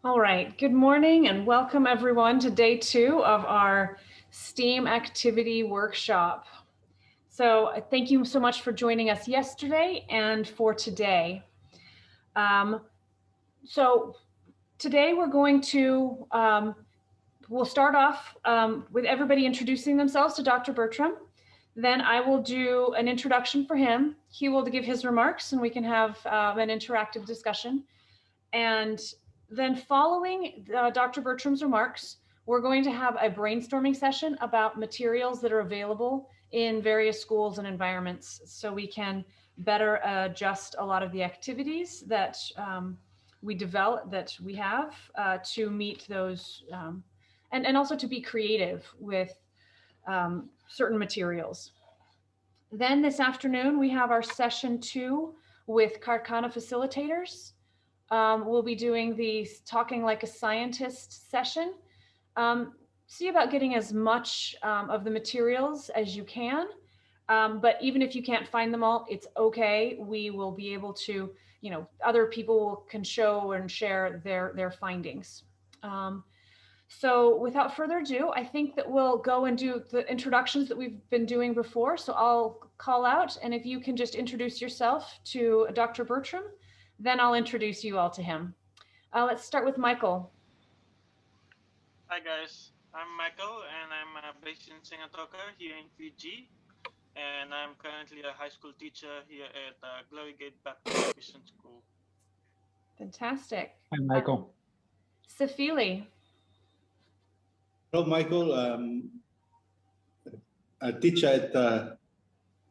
All right, good morning and welcome everyone to day 2 of our STEAM activity workshop. So thank you so much for joining us yesterday and for today. So today we're going to, we'll start off with everybody introducing themselves to Dr. Bertram. Then I will do an introduction for him. He will give his remarks and we can have an interactive discussion. And then following Dr. Bertram's remarks, we're going to have a brainstorming session about materials that are available in various schools and environments so we can better adjust a lot of the activities that we develop, that we have to meet those, and also to be creative with certain materials. Then this afternoon, we have our session 2 with Karkana facilitators. We'll be doing the Talking Like a Scientist session. See about getting as much of the materials as you can. But even if you can't find them all, it's okay. We will be able to, other people can show and share their findings. So without further ado, I think that we'll go and do the introductions that we've been doing before. So I'll call out, and if you can just introduce yourself to Dr. Bertram, then I'll introduce you all to him. Let's start with Michael. Hi guys, I'm Michael and I'm based in Singatoka here in Fiji, and I'm currently a high school teacher here at Glory Gate Baptist Mission School. Fantastic. Hi, Michael. Safili. Hello, Michael. A teacher at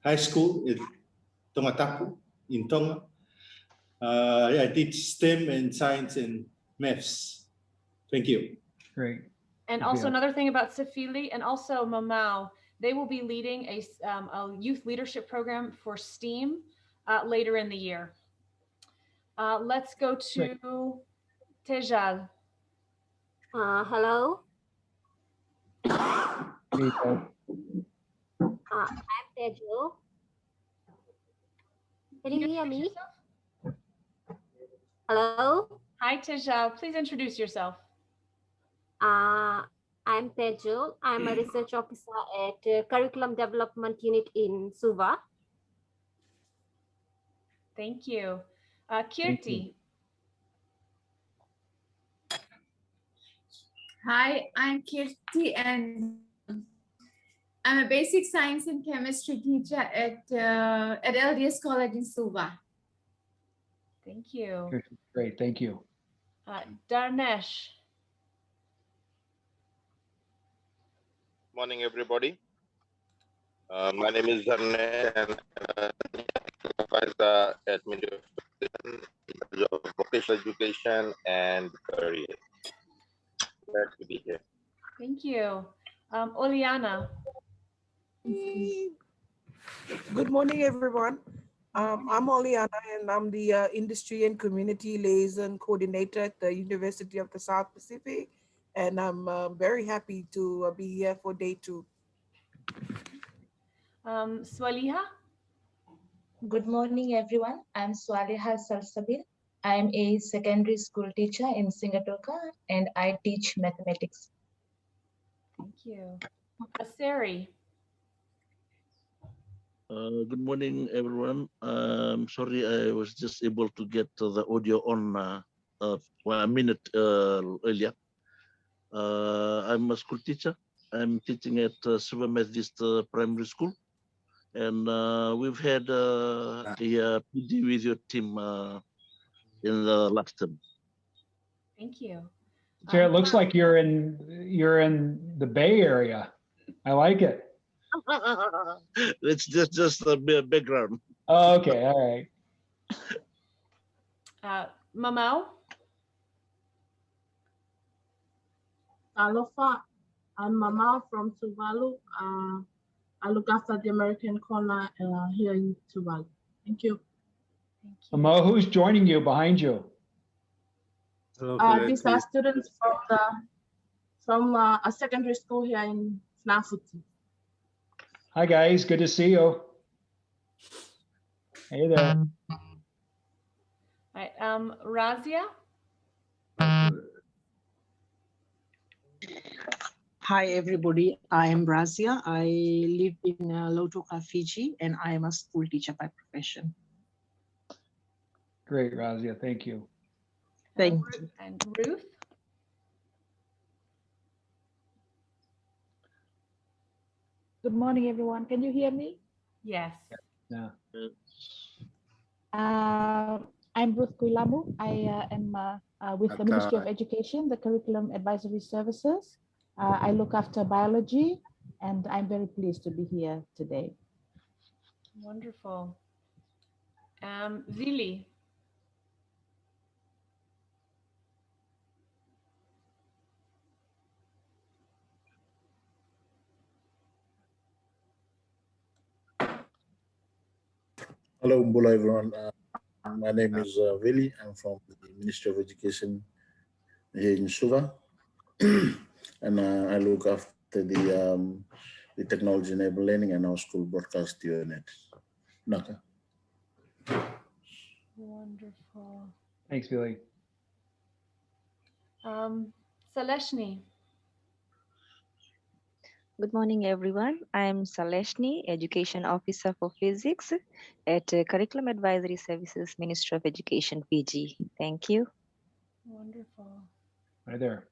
high school in Tongatapu in Tonga. I teach STEM and science and maths. Thank you. Great. And also another thing about Safili and also Mamau, they will be leading a youth leadership program for STEAM later in the year. Let's go to Tejal. Hello. I'm Tejal. Can you hear me? Hello. Hi, Tejal. Please introduce yourself. I'm Tejal. I'm a research officer at Curriculum Development Unit in Suva. Thank you. Kirti. Hi, I'm Kirti and I'm a basic science and chemistry teacher at LDS College in Suva. Thank you. Great, thank you. Darnesh. Morning, everybody. My name is Zarne and advisor at Ministry of Vocational Education and Career. Glad to be here. Thank you. Oliana. Good morning, everyone. I'm Oliana, and I'm the Industry and Community Liaison Coordinator at the University of the South Pacific. And I'm very happy to be here for day 2. Swaliha. Good morning, everyone. I'm Swaliha Salsabil. I'm a secondary school teacher in Singatoka, and I teach mathematics. Thank you. Aseri. Good morning, everyone. Sorry, I was just able to get the audio on a minute earlier. I'm a school teacher. I'm teaching at Suva Methodist Primary School. And we've had a PD with your team in the last term. Thank you. So it looks like you're in the Bay Area. I like it. It's just a background. Oh, okay, all right. Mamau. Alofa. I'm Mamau from Tuvalu. I look after the American corner here in Tuvalu. Thank you. Mo, who's joining you behind you? These are students from a secondary school here in Snafuti. Hi guys, good to see you. Hey there. All right, Razia. Hi, everybody. I am Razia. I live in Lautoka, Fiji, and I am a school teacher by profession. Great, Razia. Thank you. Thank you. And Ruth? Good morning, everyone. Can you hear me? Yes. Yeah. I'm Ruth Kuilamu. I am with the Ministry of Education, the Curriculum Advisory Services. I look after biology, and I'm very pleased to be here today. Wonderful. Vili? Hello, Mbula, everyone. My name is Vili. I'm from the Ministry of Education here in Suva, and I look after the technology enabled learning and our school broadcast unit. Naka. Wonderful. Thanks, Billy. Saleshni? Good morning, everyone. I'm Saleshni, Education Officer for Physics at Curriculum Advisory Services, Ministry of Education, PG. Thank you. Wonderful. Right there.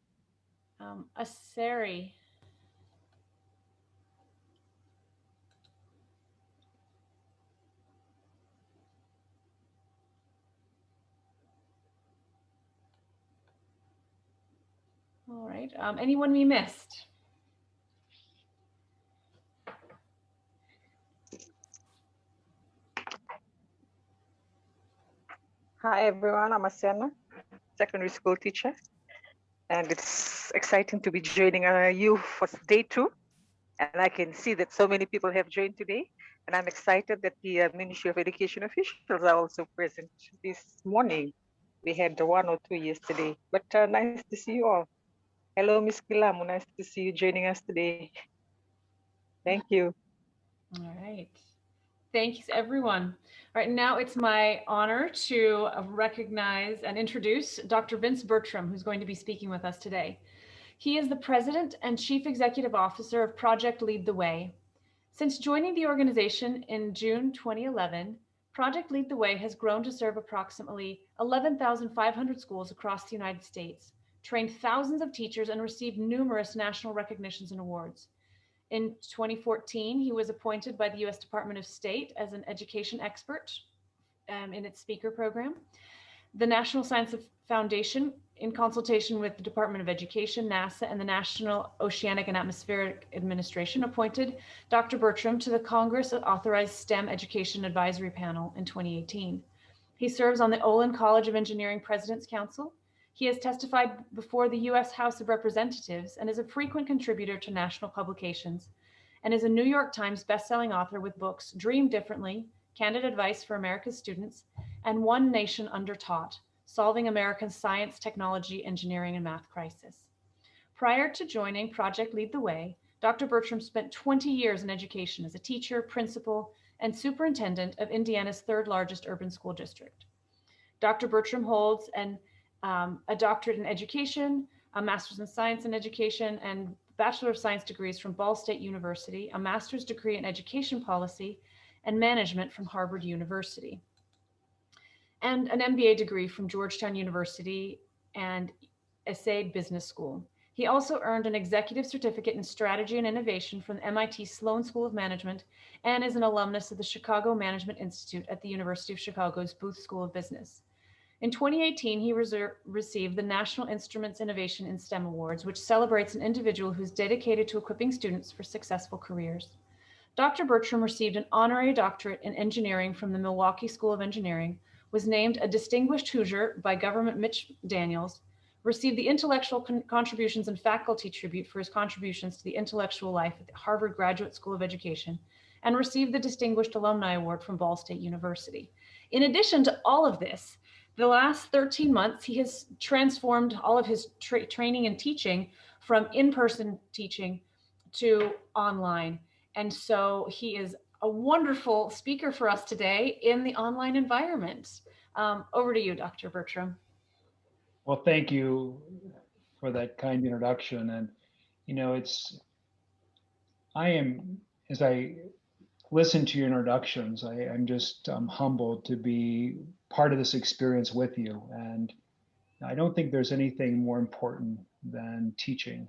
Asari? All right. Anyone we missed? Hi everyone, I'm Asiana, secondary school teacher, and it's exciting to be joining you for day 2. And I can see that so many people have joined today, and I'm excited that the Ministry of Education officials are also present this morning. We had the 1 or 2 yesterday, but nice to see you all. Hello, Ms. Kilamu, nice to see you joining us today. Thank you. All right. Thanks, everyone. All right, now it's my honor to recognize and introduce Dr. Vince Bertram, who's going to be speaking with us today. He is the President and Chief Executive Officer of Project Lead the Way. Since joining the organization in June 2011, Project Lead the Way has grown to serve approximately 11,500 schools across the United States, trained thousands of teachers, and received numerous national recognitions and awards. In 2014, he was appointed by the U.S. Department of State as an education expert in its speaker program. The National Science Foundation, in consultation with the Department of Education, NASA, and the National Oceanic and Atmospheric Administration, appointed Dr. Bertram to the Congress-authorized STEM Education Advisory Panel in 2018. He serves on the Olin College of Engineering President's Council. He has testified before the U.S. House of Representatives and is a frequent contributor to national publications, and is a New York Times bestselling author with books Dream Differently, Candid Advice for America's Students, and One Nation Undertaught, Solving American Science, Technology, Engineering, and Math Crisis. Prior to joining Project Lead the Way, Dr. Bertram spent 20 years in education as a teacher, principal, and superintendent of Indiana's third largest urban school district. Dr. Bertram holds a doctorate in education, a master's in science and education, and Bachelor of Science degrees from Ball State University, a master's degree in education policy and management from Harvard University, and an MBA degree from Georgetown University and ESSAID Business School. He also earned an executive certificate in strategy and innovation from the MIT Sloan School of Management and is an alumnus of the Chicago Management Institute at the University of Chicago's Booth School of Business. In 2018, he received the National Instruments Innovation in STEM Awards, which celebrates an individual who's dedicated to equipping students for successful careers. Dr. Bertram received an honorary doctorate in engineering from the Milwaukee School of Engineering, was named a Distinguished Hoosier by Governor Mitch Daniels, received the Intellectual Contributions and Faculty Tribute for his contributions to the intellectual life at the Harvard Graduate School of Education, and received the Distinguished Alumni Award from Ball State University. In addition to all of this, the last 13 months, he has transformed all of his training and teaching from in-person teaching to online. And so he is a wonderful speaker for us today in the online environment. Over to you, Dr. Bertram. Well, thank you for that kind introduction. And, as I listen to your introductions, I'm just humbled to be part of this experience with you. And I don't think there's anything more important than teaching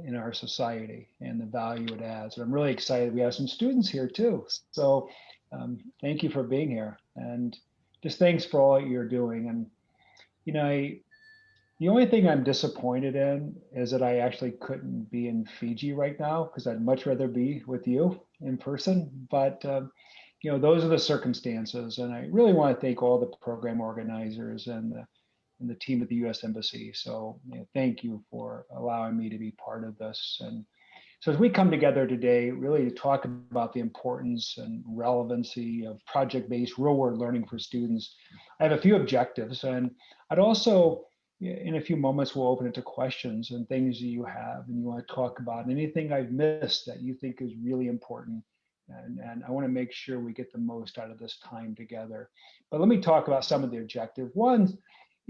in our society and the value it adds. And I'm really excited. We have some students here too. So thank you for being here, and just thanks for all that you're doing. And the only thing I'm disappointed in is that I actually couldn't be in Fiji right now, because I'd much rather be with you in person. But those are the circumstances, and I really want to thank all the program organizers and the team at the U.S. Embassy. So thank you for allowing me to be part of this. And so as we come together today, really to talk about the importance and relevancy of project-based real-world learning for students, I have a few objectives. And I'd also, in a few moments, we'll open it to questions and things that you have and you want to talk about, and anything I've missed that you think is really important. And I want to make sure we get the most out of this time together. But let me talk about some of the objectives. One,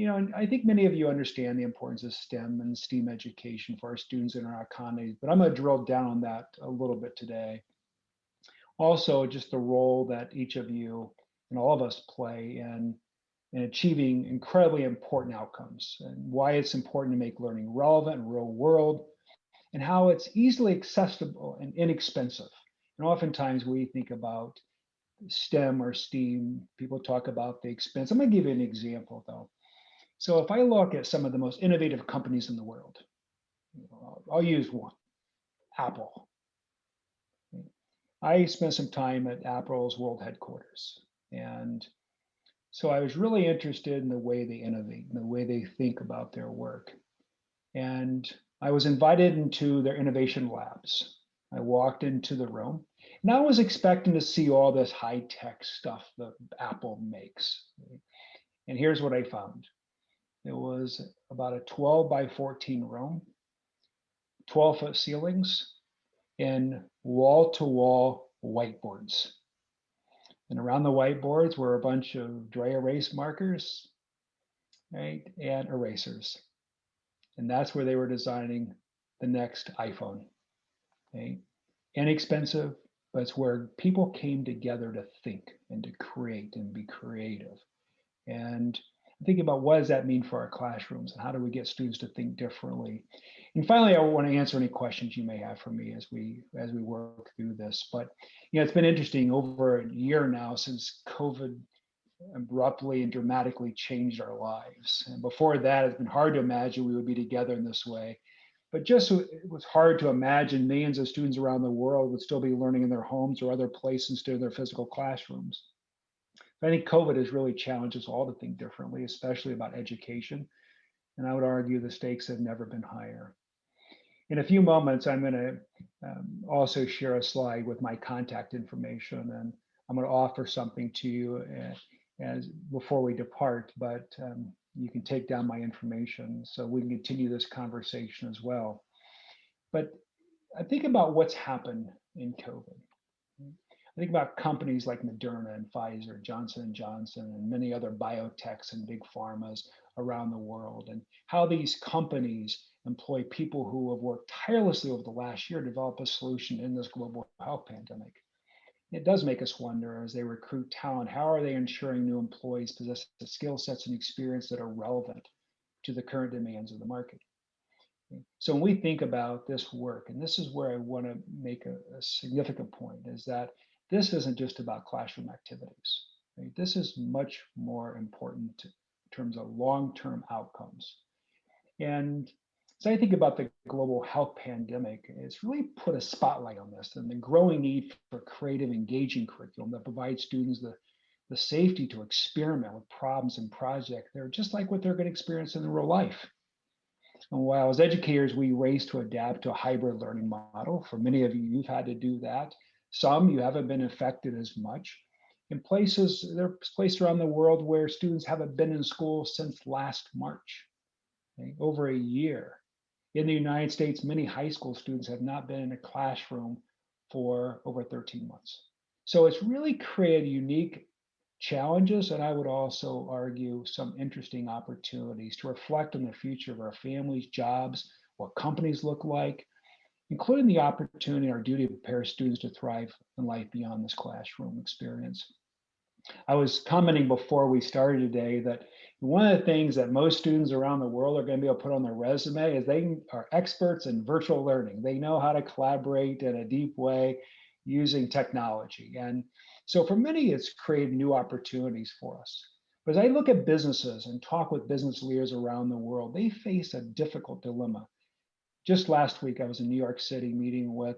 and I think many of you understand the importance of STEM and STEAM education for our students in our economy, but I'm going to drill down on that a little bit today. Also, just the role that each of you and all of us play in achieving incredibly important outcomes, and why it's important to make learning relevant and real world, and how it's easily accessible and inexpensive. And oftentimes we think about STEM or STEAM, people talk about the expense. I'm going to give you an example though. So if I look at some of the most innovative companies in the world, I'll use one, Apple. I spent some time at Apple's world headquarters. And so I was really interested in the way they innovate and the way they think about their work. And I was invited into their innovation labs. I walked into the room and I was expecting to see all this high-tech stuff that Apple makes. And here's what I found. It was about a 12 by 14 room, 12-foot ceilings, and wall-to-wall whiteboards. And around the whiteboards were a bunch of dry erase markers, right, and erasers. And that's where they were designing the next iPhone. Okay? Inexpensive, but it's where people came together to think and to create and be creative. And thinking about what does that mean for our classrooms and how do we get students to think differently. And finally, I want to answer any questions you may have for me as we work through this. But it's been interesting, over a year now since COVID abruptly and dramatically changed our lives. And before that, it's been hard to imagine we would be together in this way. But just it was hard to imagine millions of students around the world would still be learning in their homes or other places instead of their physical classrooms. I think COVID has really challenged us all to think differently, especially about education. And I would argue the stakes have never been higher. In a few moments, I'm going to also share a slide with my contact information, and I'm going to offer something to you as before we depart, but you can take down my information so we can continue this conversation as well. But I think about what's happened in COVID. I think about companies like Moderna and Pfizer, Johnson & Johnson, and many other biotechs and big pharmas around the world, and how these companies employ people who have worked tirelessly over the last year to develop a solution in this global health pandemic. It does make us wonder, as they recruit talent, how are they ensuring new employees possess the skill sets and experience that are relevant to the current demands of the market? So when we think about this work, and this is where I want to make a significant point, is that this isn't just about classroom activities. Right? This is much more important in terms of long-term outcomes. And so I think about the global health pandemic, it's really put a spotlight on this and the growing need for creative, engaging curriculum that provides students the safety to experiment with problems and projects that are just like what they're going to experience in real life. And while as educators, we race to adapt to a hybrid learning model. For many of you, you've had to do that. Some, you haven't been affected as much. In places, there are places around the world where students haven't been in school since last March, okay? Over a year. In the United States, many high school students have not been in a classroom for over 13 months. So it's really created unique challenges, and I would also argue some interesting opportunities to reflect on the future of our families, jobs, what companies look like, including the opportunity or duty to prepare students to thrive in life beyond this classroom experience. I was commenting before we started today that one of the things that most students around the world are going to be able to put on their resume is they are experts in virtual learning. They know how to collaborate in a deep way using technology. And so for many, it's created new opportunities for us. But as I look at businesses and talk with business leaders around the world, they face a difficult dilemma. Just last week, I was in New York City meeting with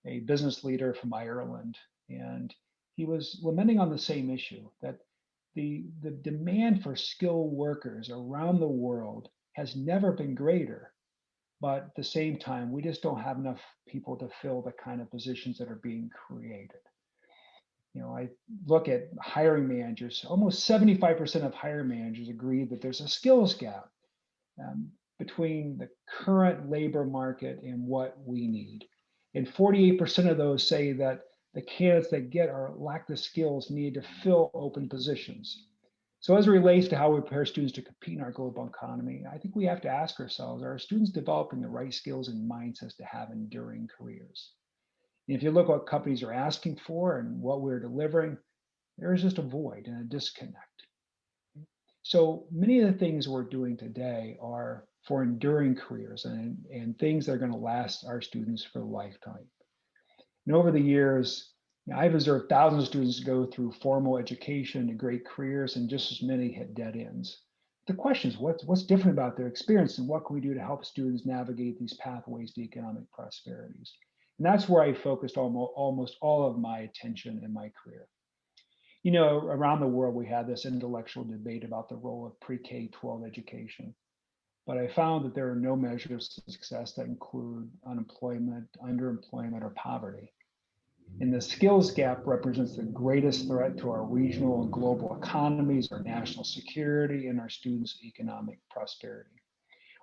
a business leader from Ireland, and he was lamenting on the same issue, that the demand for skilled workers around the world has never been greater. But at the same time, we just don't have enough people to fill the kind of positions that are being created. You know, I look at hiring managers, almost 75% of hiring managers agree that there's a skills gap between the current labor market and what we need. And 48% of those say that the candidates that get or lack the skills need to fill open positions. So as it relates to how we prepare students to compete in our global economy, I think we have to ask ourselves, are students developing the right skills and mindsets to have enduring careers? And if you look what companies are asking for and what we're delivering, there is just a void and a disconnect. So many of the things we're doing today are for enduring careers and things that are going to last our students for a lifetime. And over the years, I've observed thousands of students go through formal education to great careers, and just as many hit dead ends. The question is, what's different about their experience, and what can we do to help students navigate these pathways to economic prosperities? And that's where I focused almost all of my attention in my career. You know, around the world, we had this intellectual debate about the role of pre-K-12 education. But I found that there are no measures of success that include unemployment, underemployment, or poverty. And the skills gap represents the greatest threat to our regional and global economies, our national security, and our students' economic prosperity.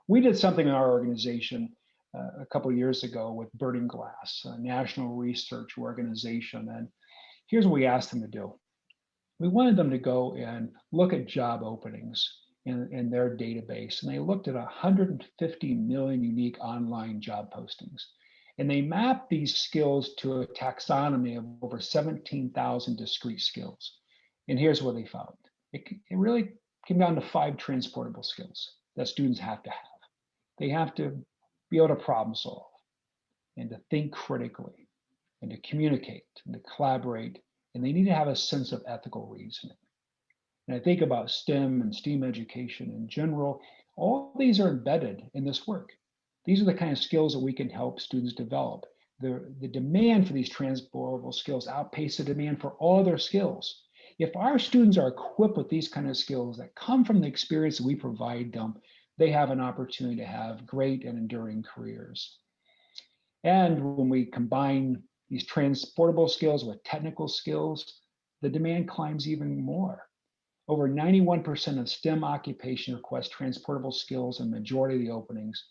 We did something in our organization a couple of years ago with Burning Glass, a national research organization. And here's what we asked them to do. We wanted them to go and look at job openings in their database. And they looked at 150 million unique online job postings. And they mapped these skills to a taxonomy of over 17,000 discrete skills. And here's what they found. It really came down to 5 transportable skills that students have to have. They have to be able to problem solve and to think critically and to communicate and to collaborate. And they need to have a sense of ethical reasoning. And I think about STEM and STEAM education in general, all these are embedded in this work. These are the kind of skills that we can help students develop. The demand for these transferable skills outpaces the demand for all other skills. If our students are equipped with these kind of skills that come from the experience that we provide them, they have an opportunity to have great and enduring careers. And when we combine these transportable skills with technical skills, the demand climbs even more. Over 91% of STEM occupations request transportable skills in the majority of the openings,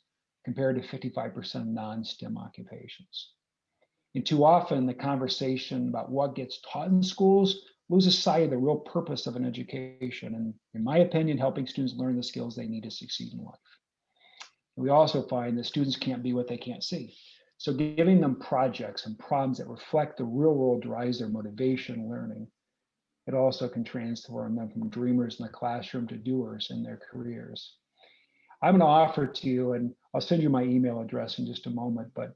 compared to 55% of non-STEM occupations. And too often, the conversation about what gets taught in schools loses sight of the real purpose of an education, and in my opinion, helping students learn the skills they need to succeed in life. And we also find that students can't be what they can't see. So giving them projects and problems that reflect the real world drives their motivation and learning. It also can transform them from dreamers in the classroom to doers in their careers. I'm going to offer to you, and I'll send you my email address in just a moment, but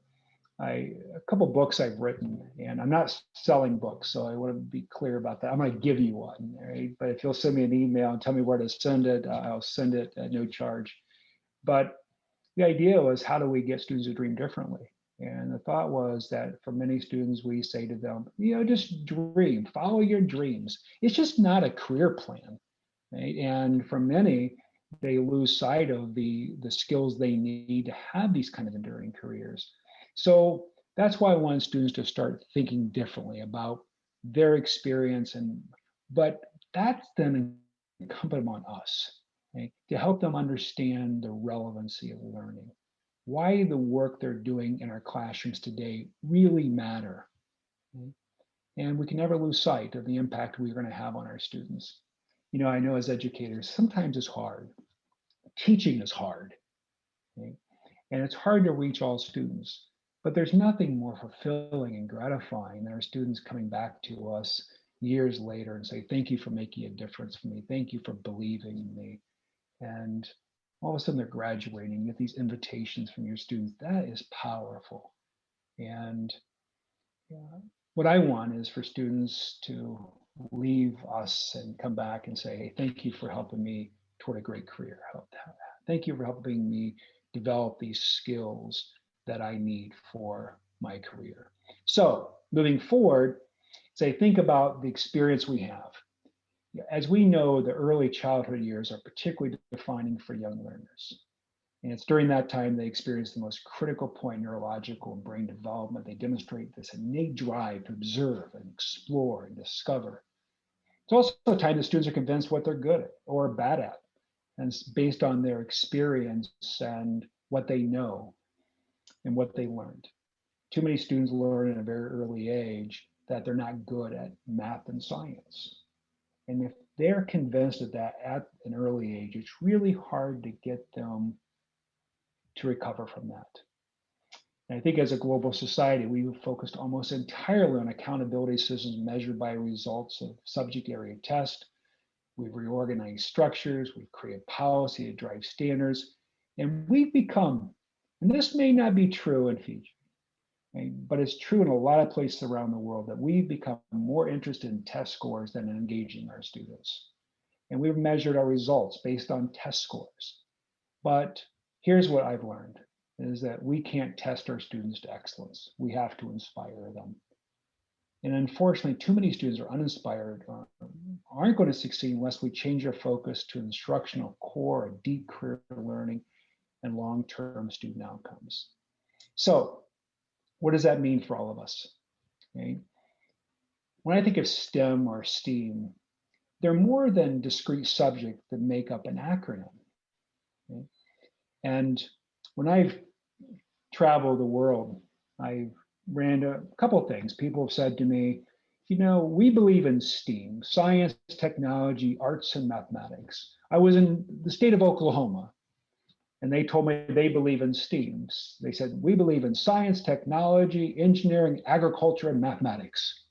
a couple books I've written, and I'm not selling books, so I want to be clear about that. I'm going to give you one, right? But if you'll send me an email and tell me where to send it, I'll send it at no charge. But the idea was, how do we get students to dream differently? And the thought was that for many students, we say to them, just dream, follow your dreams. It's just not a career plan, right? And for many, they lose sight of the skills they need to have these kind of enduring careers. So that's why I want students to start thinking differently about their experience, but that's then incumbent on us, right? To help them understand the relevancy of learning, why the work they're doing in our classrooms today really matter. Right? And we can never lose sight of the impact we're going to have on our students. I know as educators, sometimes it's hard. Teaching is hard. Right? And it's hard to reach all students, but there's nothing more fulfilling and gratifying than our students coming back to us years later and say, thank you for making a difference for me. Thank you for believing in me. And all of a sudden they're graduating, you get these invitations from your students. That is powerful. And what I want is for students to leave us and come back and say, hey, thank you for helping me toward a great career. Thank you for helping me develop these skills that I need for my career. So moving forward, say, think about the experience we have. As we know, the early childhood years are particularly defining for young learners. And it's during that time they experience the most critical point in neurological and brain development. They demonstrate this innate drive to observe and explore and discover. It's also a time that students are convinced what they're good at or bad at, and it's based on their experience and what they know and what they learned. Too many students learn at a very early age that they're not good at math and science. And if they're convinced of that at an early age, it's really hard to get them to recover from that. And I think as a global society, we've focused almost entirely on accountability systems measured by results of subject area test. We've reorganized structures, we've created policy to drive standards, and we've become, and this may not be true in Fiji, right, but it's true in a lot of places around the world, that we've become more interested in test scores than in engaging our students. And we've measured our results based on test scores. But here's what I've learned, is that we can't test our students to excellence. We have to inspire them. And unfortunately, too many students are uninspired, aren't going to succeed unless we change our focus to instructional core, a deep career learning, and long-term student outcomes. So what does that mean for all of us? Okay? When I think of STEM or STEAM, they're more than discrete subjects that make up an acronym. Okay? And when I've traveled the world, I've ran a couple of things. People have said to me, you know, we believe in STEAM, science, technology, arts, and mathematics. I was in the state of Oklahoma, and they told me they believe in STEAM. They said, we believe in science, technology, engineering, agriculture, and mathematics.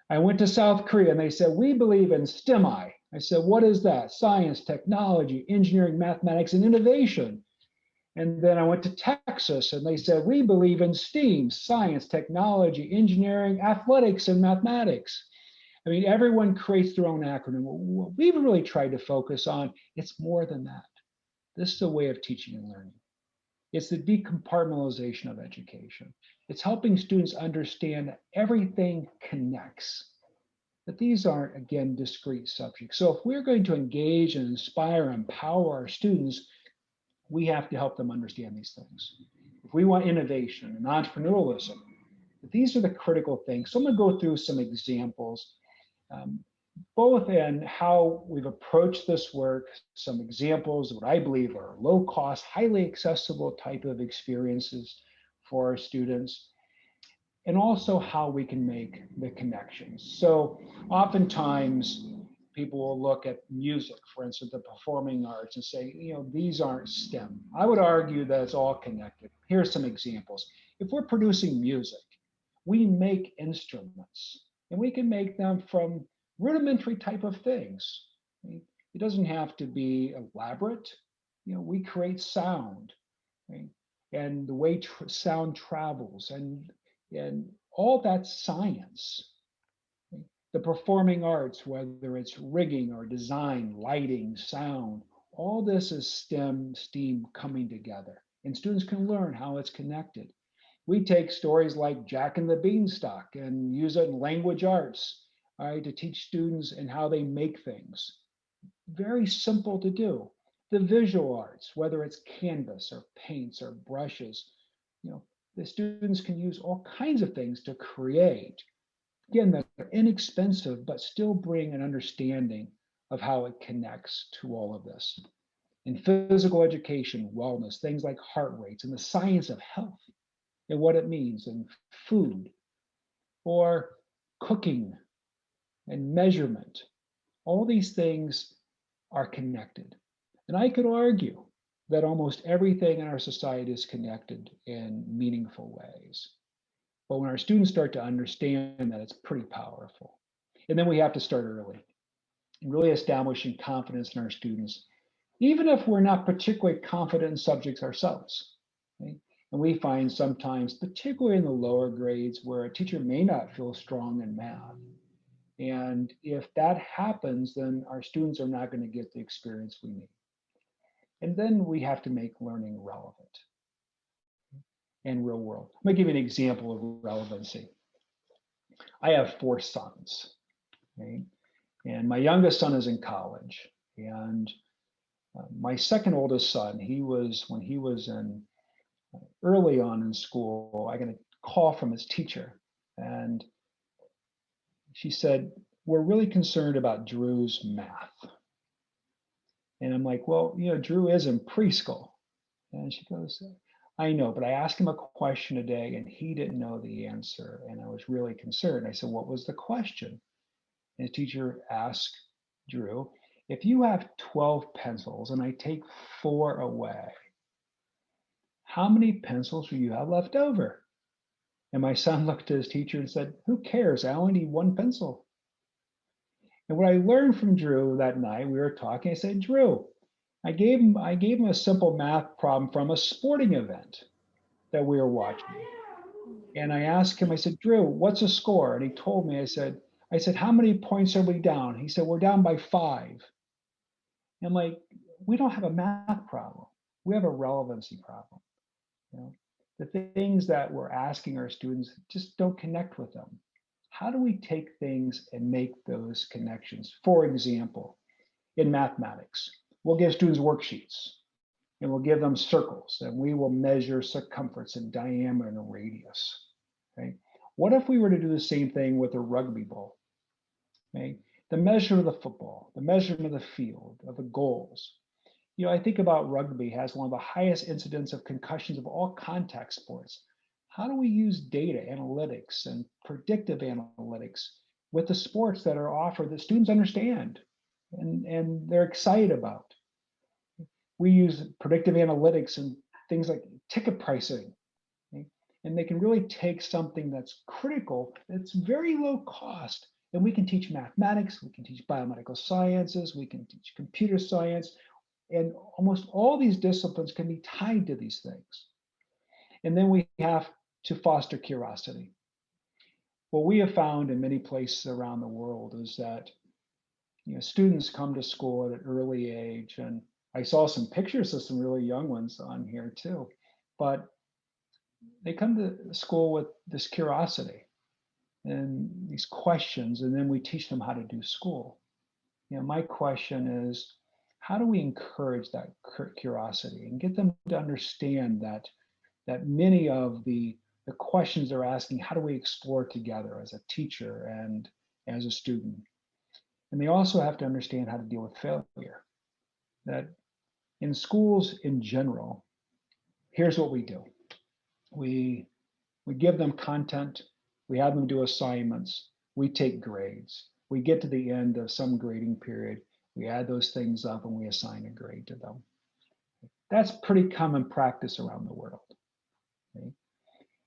I went to South Korea, and they said, we believe in STEMI. I said, what is that? Science, technology, engineering, mathematics, and innovation. And then I went to Texas, and they said, we believe in STEAM, science, technology, engineering, athletics, and mathematics. I mean, everyone creates their own acronym. What we've really tried to focus on, it's more than that. This is a way of teaching and learning. It's the decompartmentalization of education. It's helping students understand that everything connects, that these aren't, again, discrete subjects. So if we're going to engage and inspire and empower our students, we have to help them understand these things. If we want innovation and entrepreneurialism, these are the critical things. So I'm going to go through some examples, both in how we've approached this work, some examples of what I believe are low cost, highly accessible type of experiences for our students, and also how we can make the connections. So oftentimes, people will look at music, for instance, the performing arts, and say, you know, these aren't STEM. I would argue that it's all connected. Here's some examples. If we're producing music, we make instruments, and we can make them from rudimentary type of things. It doesn't have to be elaborate. You know, we create sound, right? And the way sound travels, and all that's science. The performing arts, whether it's rigging or design, lighting, sound, all this is STEAM coming together. And students can learn how it's connected. We take stories like Jack and the Beanstalk and use it in language arts, right, to teach students and how they make things. Very simple to do. The visual arts, whether it's canvas or paints or brushes, you know, the students can use all kinds of things to create. Again, that are inexpensive, but still bring an understanding of how it connects to all of this. In physical education, wellness, things like heart rates and the science of health and what it means, and food, or cooking and measurement. All these things are connected. And I could argue that almost everything in our society is connected in meaningful ways. But when our students start to understand that, it's pretty powerful. And then we have to start early, and really establishing confidence in our students, even if we're not particularly confident in subjects ourselves. Okay? And we find sometimes, particularly in the lower grades, where a teacher may not feel strong in math. And if that happens, then our students are not going to get the experience we need. And then we have to make learning relevant and real world. Let me give you an example of relevancy. I have 4 sons, right? And my youngest son is in college. And my second oldest son, when he was in early on in school, I got a call from his teacher. And she said, "We're really concerned about Drew's math." And I'm like, "Well, Drew is in preschool." And she goes, "I know, but I asked him a question today and he didn't know the answer. And I was really concerned." I said, "What was the question?" And his teacher asked Drew, "If you have 12 pencils and I take 4 away, how many pencils will you have left over?" And my son looked at his teacher and said, "Who cares? I only need 1 pencil." And what I learned from Drew that night, we were talking, I said, "Drew, I gave him a simple math problem from a sporting event that we were watching. And I asked him, I said, 'Drew, what's the score?' And he told me, I said, 'How many points are we down?' He said, 'We're down by 5. And I'm like, we don't have a math problem. We have a relevancy problem. The things that we're asking our students just don't connect with them. How do we take things and make those connections? For example, in mathematics, we'll give students worksheets and we'll give them circles and we will measure circumference and diameter and radius. Okay? What if we were to do the same thing with a rugby ball? Okay? The measure of the football, the measurement of the field, of the goals. I think about rugby has one of the highest incidence of concussions of all contact sports. How do we use data analytics and predictive analytics with the sports that are offered that students understand and they're excited about? We use predictive analytics and things like ticket pricing. Okay? And they can really take something that's critical, that's very low cost, and we can teach mathematics, we can teach biomedical sciences, we can teach computer science, and almost all these disciplines can be tied to these things. And then we have to foster curiosity. What we have found in many places around the world is that students come to school at an early age, and I saw some pictures of some really young ones on here too, but they come to school with this curiosity and these questions, and then we teach them how to do school. My question is, how do we encourage that curiosity and get them to understand that many of the questions they're asking, how do we explore together as a teacher and as a student? And they also have to understand how to deal with failure. That in schools in general, here's what we do. We give them content, we have them do assignments, we take grades. We get to the end of some grading period, we add those things up and we assign a grade to them. That's pretty common practice around the world. Okay?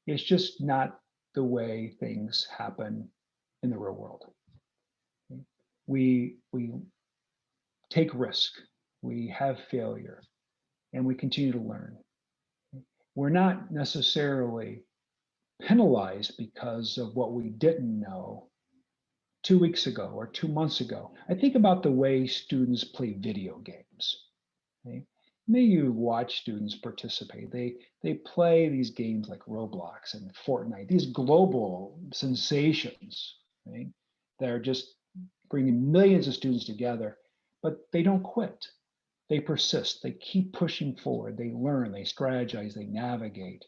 It's just not the way things happen in the real world. Okay? We take risk, we have failure, and we continue to learn. We're not necessarily penalized because of what we didn't know 2 weeks ago or 2 months ago. I think about the way students play video games. Okay? Maybe you watch students participate. They play these games like Roblox and Fortnite, these global sensations, right? That are just bringing millions of students together, but they don't quit. They persist, they keep pushing forward, they learn, they strategize, they navigate,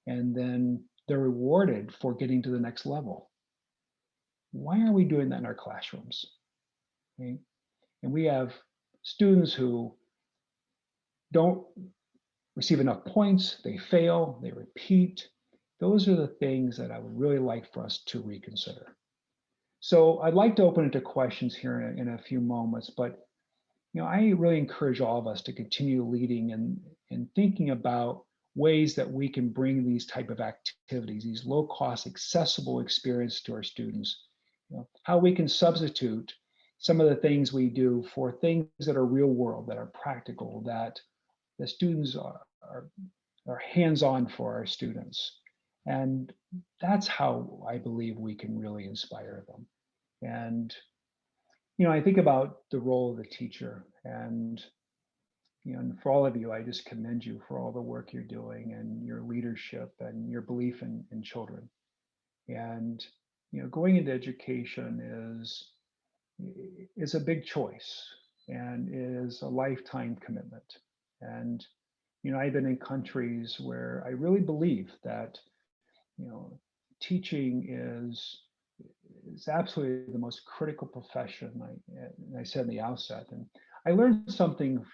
and then they're rewarded for getting to the next level. Why aren't we doing that in our classrooms? Okay? And we have students who don't receive enough points, they fail, they repeat. Those are the things that I would really like for us to reconsider. So I'd like to open it to questions here in a few moments, but I really encourage all of us to continue leading and thinking about ways that we can bring these type of activities, these low-cost, accessible experience to our students. How we can substitute some of the things we do for things that are real world, that are practical, that the students are hands-on for our students. And that's how I believe we can really inspire them. And I think about the role of the teacher, and and for all of you, I just commend you for all the work you're doing and your leadership and your belief in children. And going into education is a big choice and is a lifetime commitment. And I've been in countries where I really believe that teaching is absolutely the most critical profession. I said in the outset, and I learned something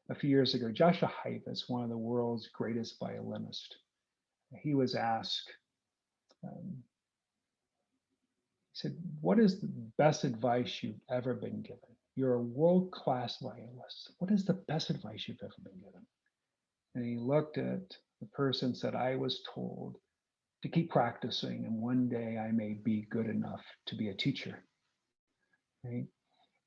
a few years ago. Joshua Haidt is one of the world's greatest violinists. He was asked, he said, "What is the best advice you've ever been given? You're a world-class violinist. What is the best advice you've ever been given?" And he looked at the person and said, "I was told to keep practicing, and one day I may be good enough to be a teacher." Right?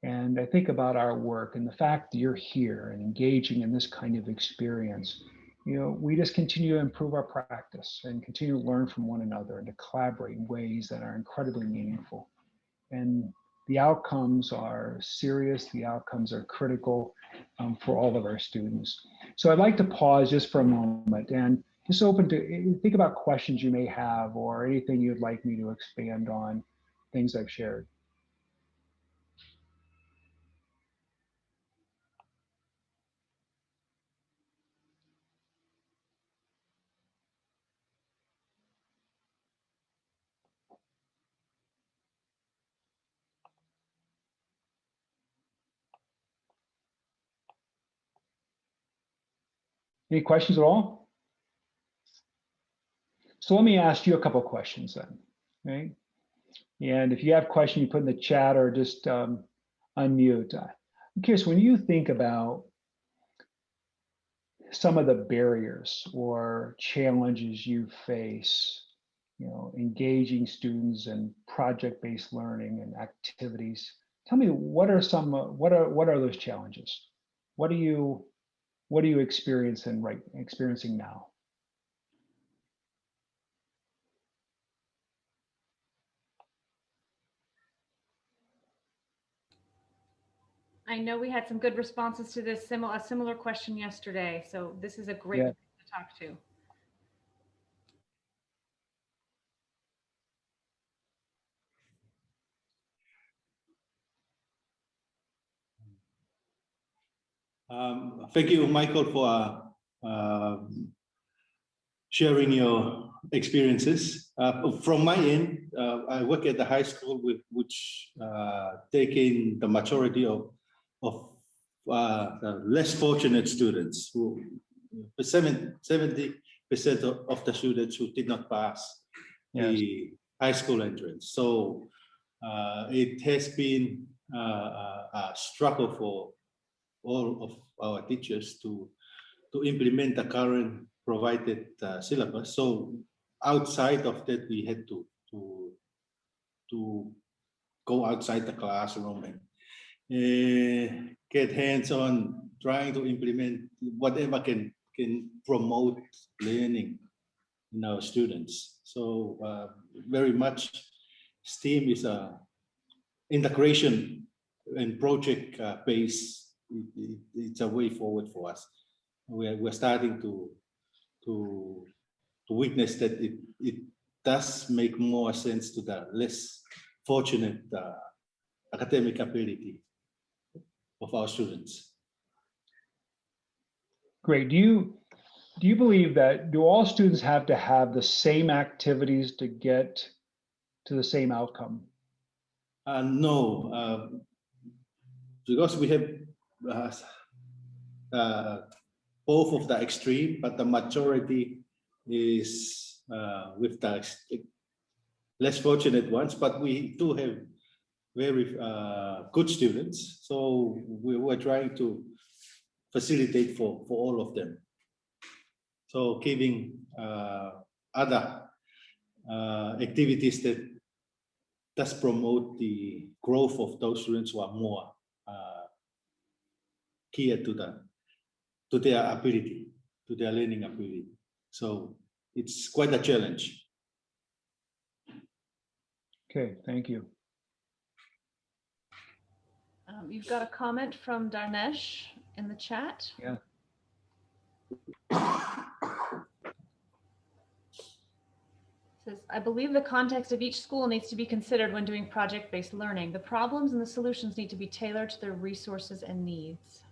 And I think about our work and the fact that you're here and engaging in this kind of experience. We just continue to improve our practice and continue to learn from one another and to collaborate in ways that are incredibly meaningful. And the outcomes are serious, the outcomes are critical for all of our students. So I'd like to pause just for a moment and just open to think about questions you may have or anything you'd like me to expand on things I've shared. Any questions at all? So let me ask you a couple of questions then, right? And if you have questions, you put in the chat or just unmute. I'm curious, when you think about some of the barriers or challenges you face, engaging students in project-based learning and activities, tell me what are those challenges? What are you experiencing now? I know we had some good responses to this a similar question yesterday, so this is a great to talk to. Thank you, Michael, for sharing your experiences. From my end, I work at the high school which take in the majority of less fortunate students, who 70% of the students who did not pass the high school entrance. So it has been a struggle for all of our teachers to implement the current provided syllabus. So outside of that, we had to go outside the classroom and get hands-on, trying to implement whatever can promote learning in our students. So very much STEAM is a integration and project based. It's a way forward for us. We're starting to witness that it does make more sense to the less fortunate academic ability of our students. Great. Do you believe that all students have to have the same activities to get to the same outcome? No, because we have both of the extreme, but the majority is with the less fortunate ones. But we do have very good students. So we were trying to facilitate for all of them. So giving other activities that does promote the growth of those students who are more geared to their ability, to their learning ability. So it's quite a challenge. Okay, thank you. You've got a comment from Darnesh in the chat. Yeah. Says, I believe the context of each school needs to be considered when doing project-based learning. The problems and the solutions need to be tailored to their resources and needs.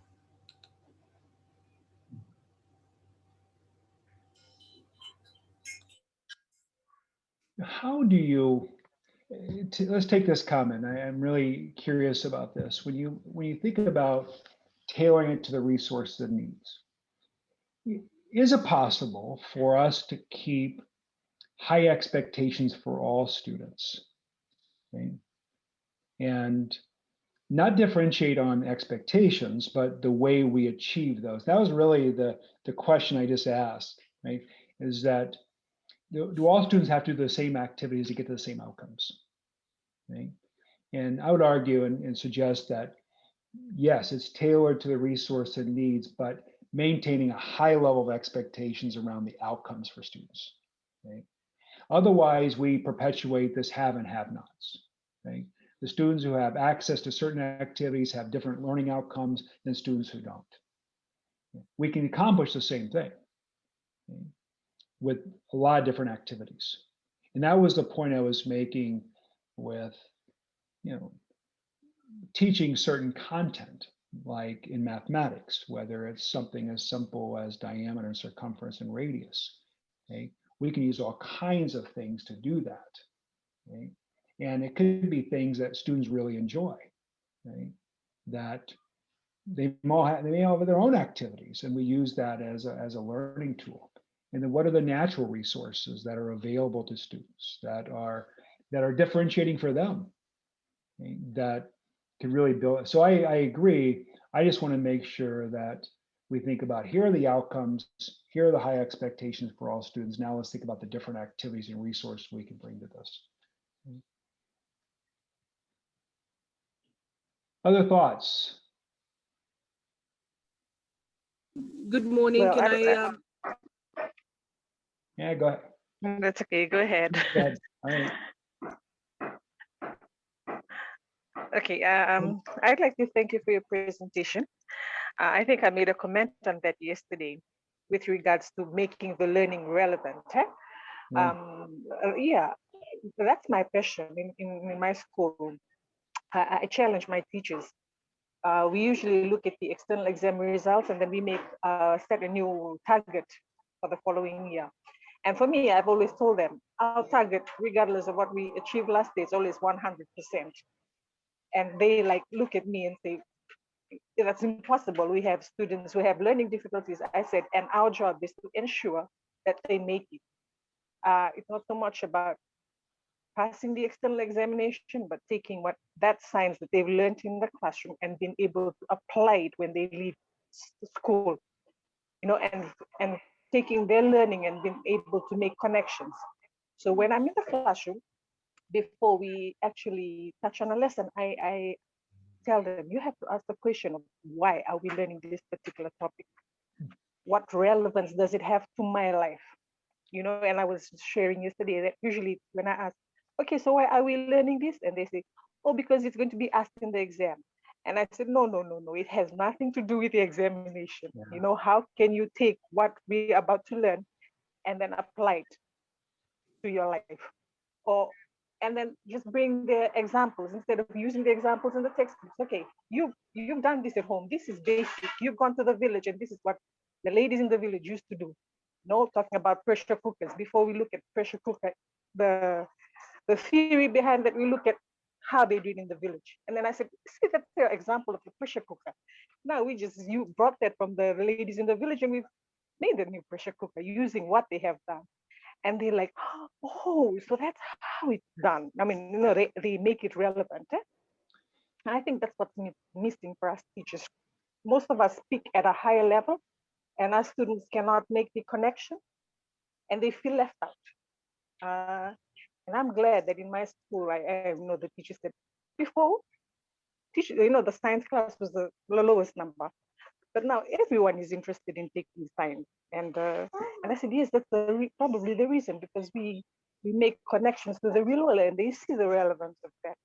How do you, let's take this comment. I'm really curious about this. When you think about tailoring it to the resources and needs, is it possible for us to keep high expectations for all students, right? And not differentiate on expectations, but the way we achieve those? That was really the question I just asked, right? Is that do all students have to do the same activities to get to the same outcomes, right? And I would argue and suggest that yes, it's tailored to the resource and needs, but maintaining a high level of expectations around the outcomes for students, right? Otherwise, we perpetuate this have and have nots, right? The students who have access to certain activities have different learning outcomes than students who don't. We can accomplish the same thing, right, with a lot of different activities. And that was the point I was making with, teaching certain content, like in mathematics, whether it's something as simple as diameter, circumference, and radius. Okay? We can use all kinds of things to do that. Okay? And it could be things that students really enjoy, right? That they may all have their own activities, and we use that as a learning tool. And then what are the natural resources that are available to students that are differentiating for them, okay, that can really build? So I agree. I just want to make sure that we think about, here are the outcomes, here are the high expectations for all students. Now let's think about the different activities and resources we can bring to this. Other thoughts? Good morning. Well, Can I? Yeah, go ahead. That's okay. Go ahead. Go ahead. All right. Okay. I'd like to thank you for your presentation. I think I made a comment on that yesterday with regards to making the learning relevant. Yeah, that's my passion in my school. I challenge my teachers. We usually look at the external exam results, and then we set a new target for the following year. And for me, I've always told them, our target, regardless of what we achieved last day, is always 100%. And they look at me and say, that's impossible. We have students who have learning difficulties. I said, and our job is to ensure that they make it. It's not so much about passing the external examination, but taking that science that they've learned in the classroom and being able to apply it when they leave school, and taking their learning and being able to make connections. So when I'm in the classroom, before we actually touch on a lesson, I tell them, you have to ask the question of, why are we learning this particular topic? What relevance does it have to my life? And I was sharing yesterday that usually when I ask, okay, so why are we learning this? And they say, oh, because it's going to be asked in the exam. And I said, no, it has nothing to do with the examination. Yeah. How can you take what we're about to learn and then apply it to your life? And then just bring the examples instead of using the examples in the textbooks. Okay, you've done this at home. This is basic. You've gone to the village, and this is what the ladies in the village used to do. Talking about pressure cookers. Before we look at pressure cooker, the theory behind that, we look at how they do it in the village. And then I said, see, that's the example of the pressure cooker. Now you brought that from the ladies in the village, and we've made a new pressure cooker using what they have done. And they're like, oh, so that's how it's done. I mean, they make it relevant. I think that's what's missing for us teachers. Most of us speak at a higher level, and our students cannot make the connection, and they feel left out. And I'm glad that in my school, I know the teacher said before, the science class was the lowest number, but now everyone is interested in taking science. And I said, yes, that's probably the reason, because we make connections to the real world and they see the relevance of that.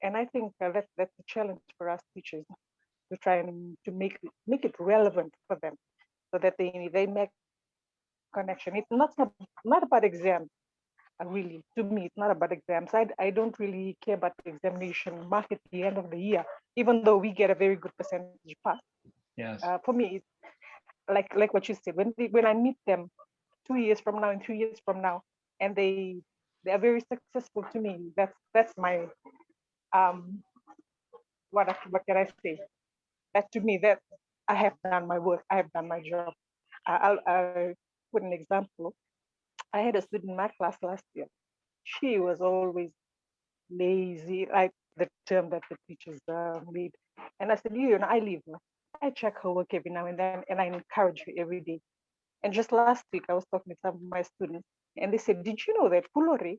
And I think that's a challenge for us teachers, to try and to make it relevant for them, so that they make connection. It's not about exams. Really, to me, it's not about exams. I don't really care about the examination mark at the end of the year, even though we get a very good percentage pass. Yes. For me, it's like what you said. When I meet them 2 years from now and 3 years from now, and they are very successful to me, that's my what can I say? That to me, that I have done my work, I have done my job. I'll put an example. I had a student in my class last year. She was always lazy, like the term that the teachers made. And I said, I leave her. I check her work every now and then, and I encourage her every day. And just last week, I was talking to some of my students, and they said, did you know that Pulori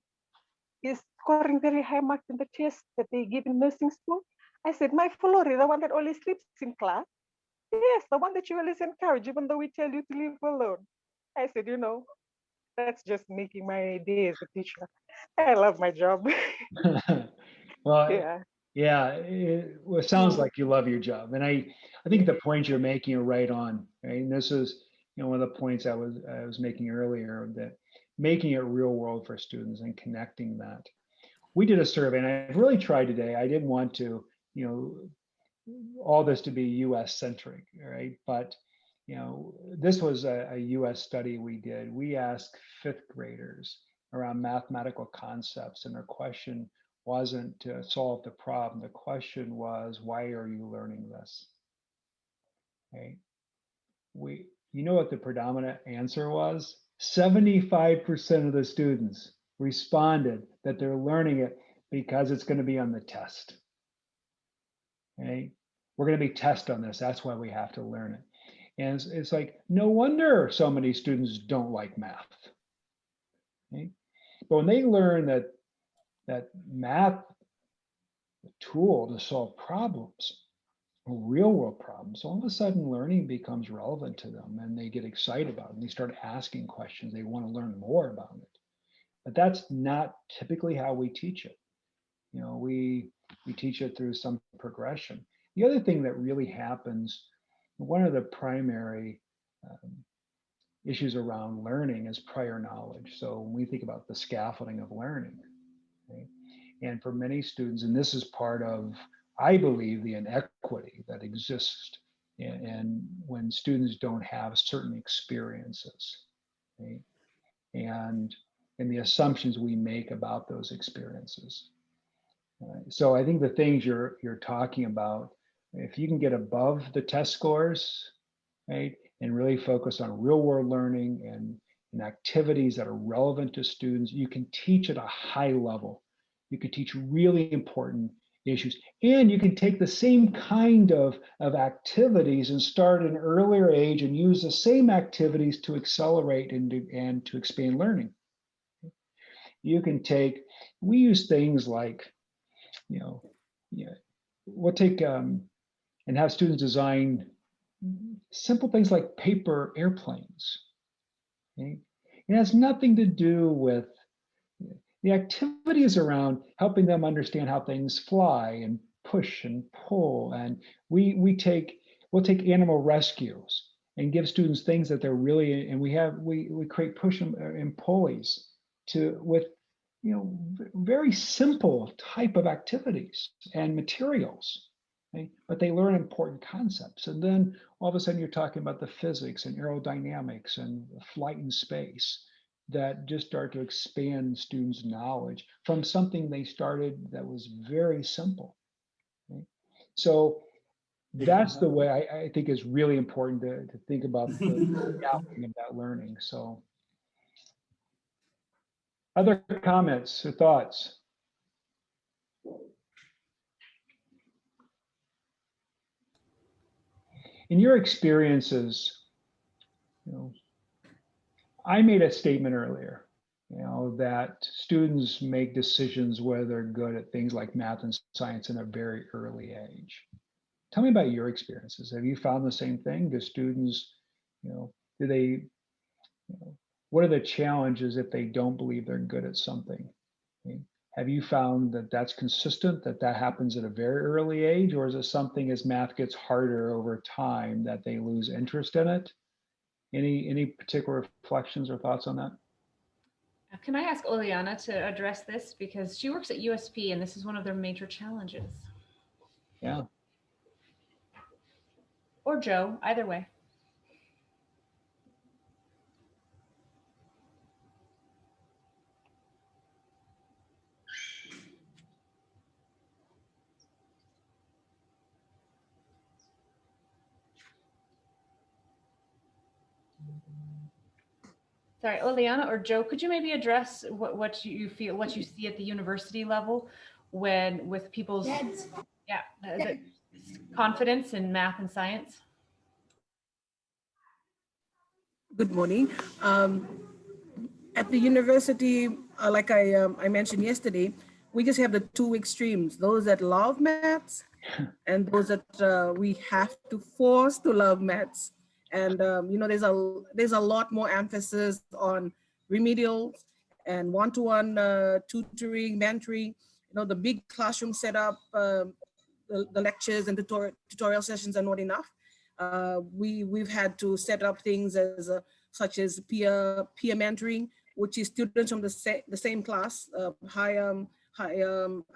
is scoring very high marks in the tests that they give in nursing school? I said, my Pulori, the one that always sleeps in class? Yes, the one that you always encourage, even though we tell you to leave her alone. I said, that's just making my day as a teacher. I love my job. Well, yeah. It sounds like you love your job, and I think the points you're making are right on. Right? And this is one of the points I was making earlier, that making it real world for students and connecting that. We did a survey, and I really tried today. I didn't want to all this to be U.S. centric, right? But this was a U.S. study we did. We asked fifth graders around mathematical concepts, and their question wasn't to solve the problem. The question was, why are you learning this? Okay. You know what the predominant answer was? 75% of the students responded that they're learning it because it's going to be on the test. Okay. We're going to be tested on this. That's why we have to learn it. And it's like, no wonder so many students don't like math. Okay? But when they learn that math, the tool to solve problems, real world problems, all of a sudden learning becomes relevant to them, and they get excited about it, and they start asking questions. They want to learn more about it. But that's not typically how we teach it. We teach it through some progression. The other thing that really happens, one of the primary issues around learning is prior knowledge. So when we think about the scaffolding of learning, right? And for many students, and this is part of, I believe, the inequity that exists, and when students don't have certain experiences, right? And the assumptions we make about those experiences. So I think the things you're talking about, if you can get above the test scores, right, and really focus on real world learning and activities that are relevant to students, you can teach at a high level. You can teach really important issues, and you can take the same kind of activities and start at an earlier age and use the same activities to accelerate and to expand learning. You can we use things like, we'll take and have students design simple things like paper airplanes. Okay? It has nothing to do with the activities around helping them understand how things fly and push and pull. And we'll take animal rescues and give students things that they're really, and we create push and pulleys with very simple type of activities and materials. Okay? But they learn important concepts. And then all of a sudden you're talking about the physics and aerodynamics and flight in space that just start to expand students' knowledge from something they started that was very simple. Okay? So that's the way I think is really important to think about the scaffolding of that learning. So other comments or thoughts? In your experiences, you know, I made a statement earlier, you know, that students make decisions whether they're good at things like math and science in a very early age. Tell me about your experiences. Have you found the same thing? Do students, you know, do they, you know, what are the challenges if they don't believe they're good at something? I mean, have you found that that's consistent, that that happens at a very early age, or is it something as math gets harder over time that they lose interest in it? Any particular reflections or thoughts on that? Can I ask Oleana to address this, because she works at USP and this is one of their major challenges? Yeah. Or Joe, either way. Sorry, Oleana or Joe, could you maybe address what you feel, what you see at the university level when with people's the confidence in math and science? Good morning. At the university, like I mentioned yesterday, we just have the two extremes: those that love maths and those that we have to force to love maths. And you know, there's a lot more emphasis on remedials and one-to-one tutoring, mentoring. You know, the big classroom setup, the lectures and tutorial sessions are not enough. We've had to set up things as such as peer mentoring, which is students from the same class, high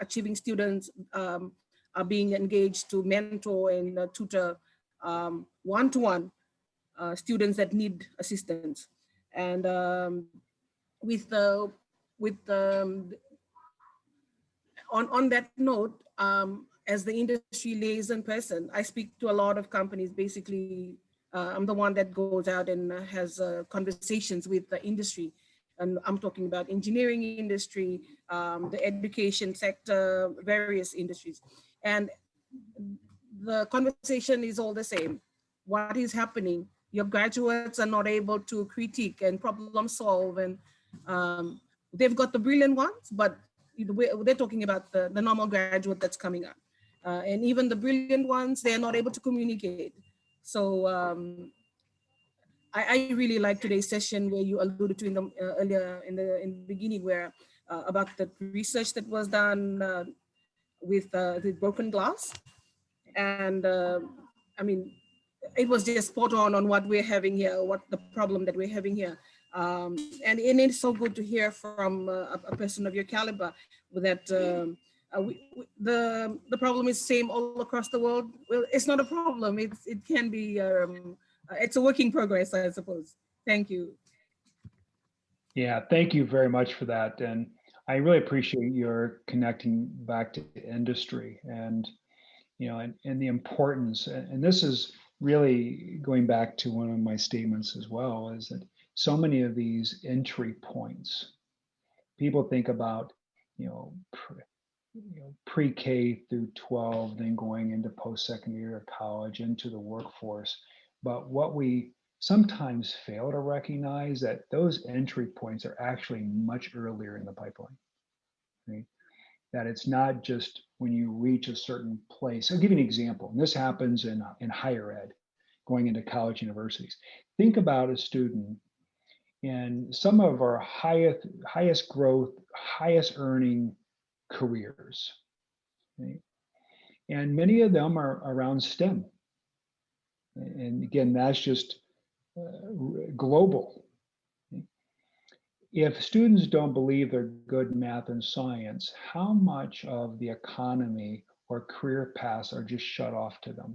achieving students are being engaged to mentor and tutor one-to-one students that need assistance. And on that note, as the industry liaison person, I speak to a lot of companies. Basically, I'm the one that goes out and has conversations with the industry. And I'm talking about engineering industry, the education sector, various industries. And the conversation is all the same. What is happening? Your graduates are not able to critique and problem solve, and they've got the brilliant ones, but they're talking about the normal graduate that's coming up. And even the brilliant ones, they're not able to communicate. So I really like today's session where you alluded to in the earlier in the beginning, where about the research that was done with the broken glass. And I mean, it was just spot on what we're having here, what the problem that we're having here. And it's so good to hear from a person of your caliber that the problem is same all across the world. Well, it's not a problem. It can be, it's a work in progress, I suppose. Thank you. Yeah, thank you very much for that. And I really appreciate your connecting back to industry and, you know, and the importance. And this is really going back to one of my statements as well, is that so many of these entry points, people think about, you know, pre-K through 12, then going into post-secondary or college, into the workforce. But what we sometimes fail to recognize that those entry points are actually much earlier in the pipeline, right? That it's not just when you reach a certain place. I'll give you an example. And this happens in higher ed, going into college universities. Think about a student in some of our highest growth, highest earning careers, right? And many of them are around STEM. And again, that's just global. If students don't believe they're good in math and science, how much of the economy or career paths are just shut off to them?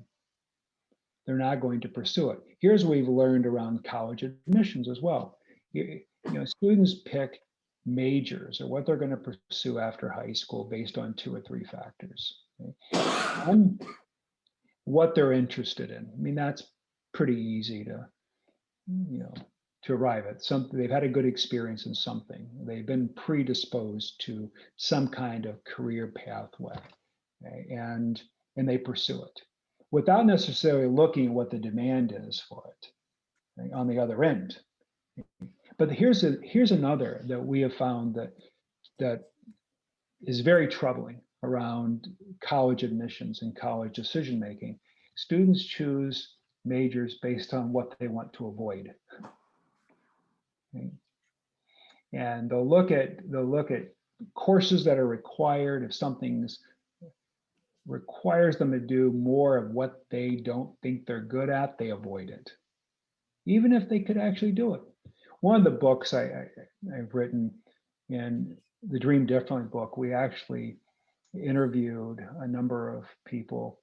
They're not going to pursue it. Here's what we've learned around college admissions as well. You know, students pick majors or what they're going to pursue after high school based on 2 or 3 factors. Okay? What they're interested in. I mean, that's pretty easy to, you know, to arrive at something. They've had a good experience in something. They've been predisposed to some kind of career pathway, okay? And they pursue it. without necessarily looking at what the demand is for it, right, on the other end. But here's another that we have found that is very troubling around college admissions and college decision making. Students choose majors based on what they want to avoid. Okay. And they'll look at courses that are required. If something's requires them to do more of what they don't think they're good at, they avoid it, even if they could actually do it. One of the books I've written in the Dream Differently book, we actually interviewed a number of people.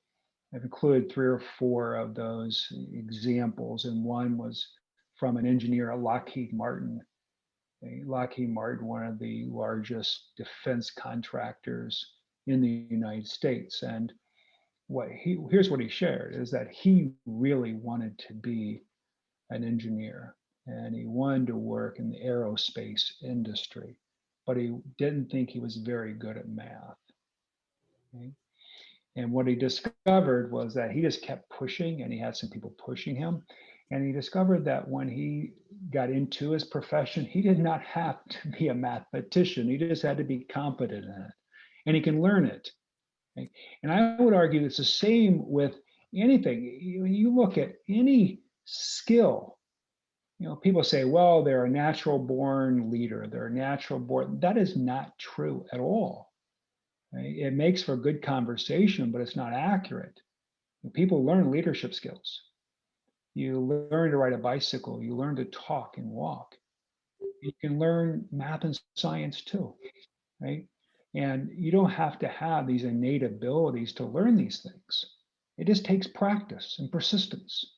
I've included 3 or 4 of those examples, and one was from an engineer at Lockheed Martin. Lockheed Martin, one of the largest defense contractors in the United States. And here's what he shared is that he really wanted to be an engineer, and he wanted to work in the aerospace industry, but he didn't think he was very good at math. Okay? And what he discovered was that he just kept pushing, and he had some people pushing him. And he discovered that when he got into his profession, he did not have to be a mathematician. He just had to be competent in it, and he can learn it. Okay? And I would argue it's the same with anything. When you look at any skill, people say, well, they're a natural born leader. They're a natural born. That is not true at all. Right? It makes for good conversation, but it's not accurate. People learn leadership skills. You learn to ride a bicycle. You learn to talk and walk. You can learn math and science too, right? And you don't have to have these innate abilities to learn these things. It just takes practice and persistence.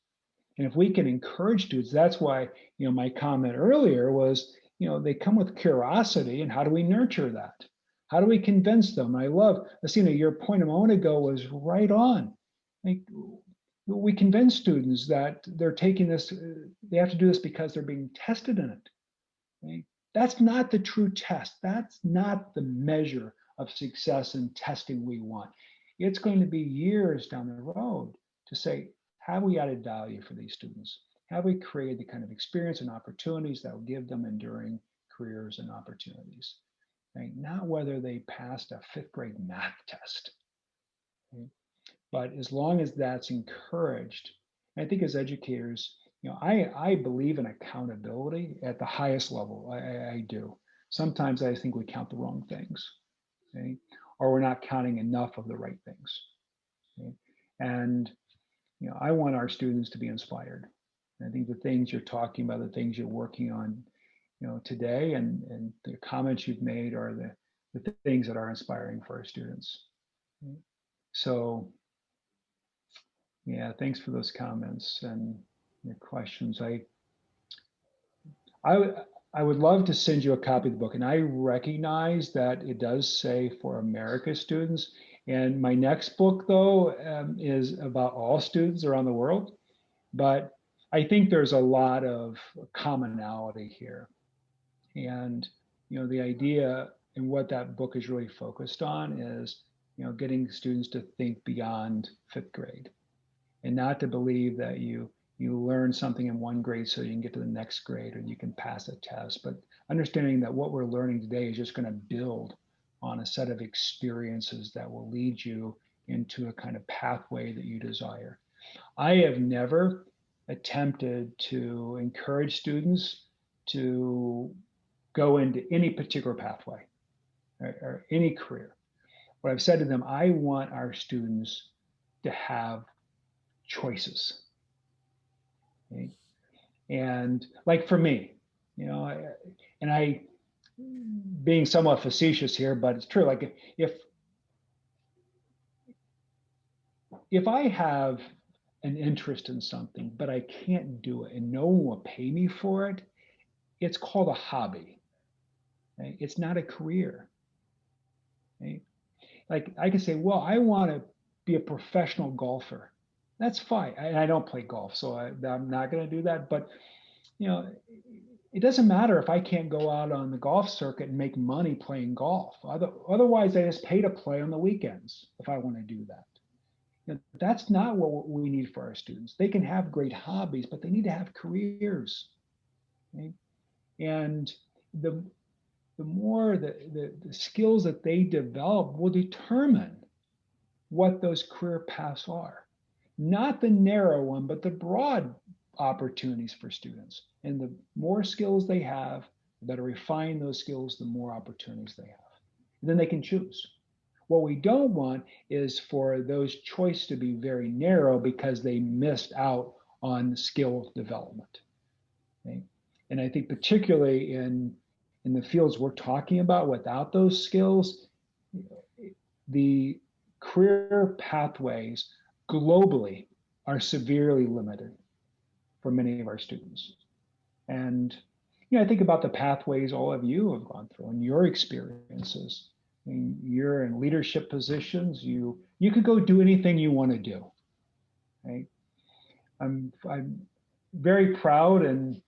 And if we can encourage students, that's why, my comment earlier was, they come with curiosity, and how do we nurture that? How do we convince them? I love, Asina, your point a moment ago was right on. We convince students that they're taking this, they have to do this because they're being tested in it. Okay? That's not the true test. That's not the measure of success and testing we want. It's going to be years down the road to say, have we added value for these students? Have we created the kind of experience and opportunities that will give them enduring careers and opportunities? Okay? Not whether they passed a 5th grade math test. Okay? But as long as that's encouraged, I think as educators, I believe in accountability at the highest level. I do. Sometimes I think we count the wrong things, okay? Or we're not counting enough of the right things. Okay? And I want our students to be inspired. And I think the things you're talking about, the things you're working on, today, and the comments you've made are the things that are inspiring for our students. Okay? So. Yeah, thanks for those comments and your questions. I would love to send you a copy of the book, and I recognize that it does say for America students. And my next book, though, is about all students around the world. But I think there's a lot of commonality here. And the idea and what that book is really focused on is getting students to think beyond 5th grade. And not to believe that you learn something in 1 grade so you can get to the next grade or you can pass a test, but understanding that what we're learning today is just going to build on a set of experiences that will lead you into a kind of pathway that you desire. I have never attempted to encourage students to go into any particular pathway or any career. What I've said to them, I want our students to have choices. Okay? And like for me, and I being somewhat facetious here, but it's true. Like if I have an interest in something, but I can't do it and no one will pay me for it, it's called a hobby. Okay? It's not a career. Okay? Like I can say, well, I want to be a professional golfer. That's fine. I don't play golf, so I'm not going to do that. But, it doesn't matter if I can't go out on the golf circuit and make money playing golf. Otherwise, I just pay to play on the weekends if I want to do that. That's not what we need for our students. They can have great hobbies, but they need to have careers. Right? And the more the skills that they develop will determine what those career paths are. Not the narrow one, but the broad opportunities for students. And the more skills they have, the better refine those skills, the more opportunities they have. And then they can choose. What we don't want is for those choices to be very narrow because they missed out on skill development. Okay? And I think particularly in the fields we're talking about, without those skills, the career pathways globally are severely limited for many of our students. And I think about the pathways all of you have gone through and your experiences. I mean, you're in leadership positions. You could go do anything you want to do. Right? I'm very proud and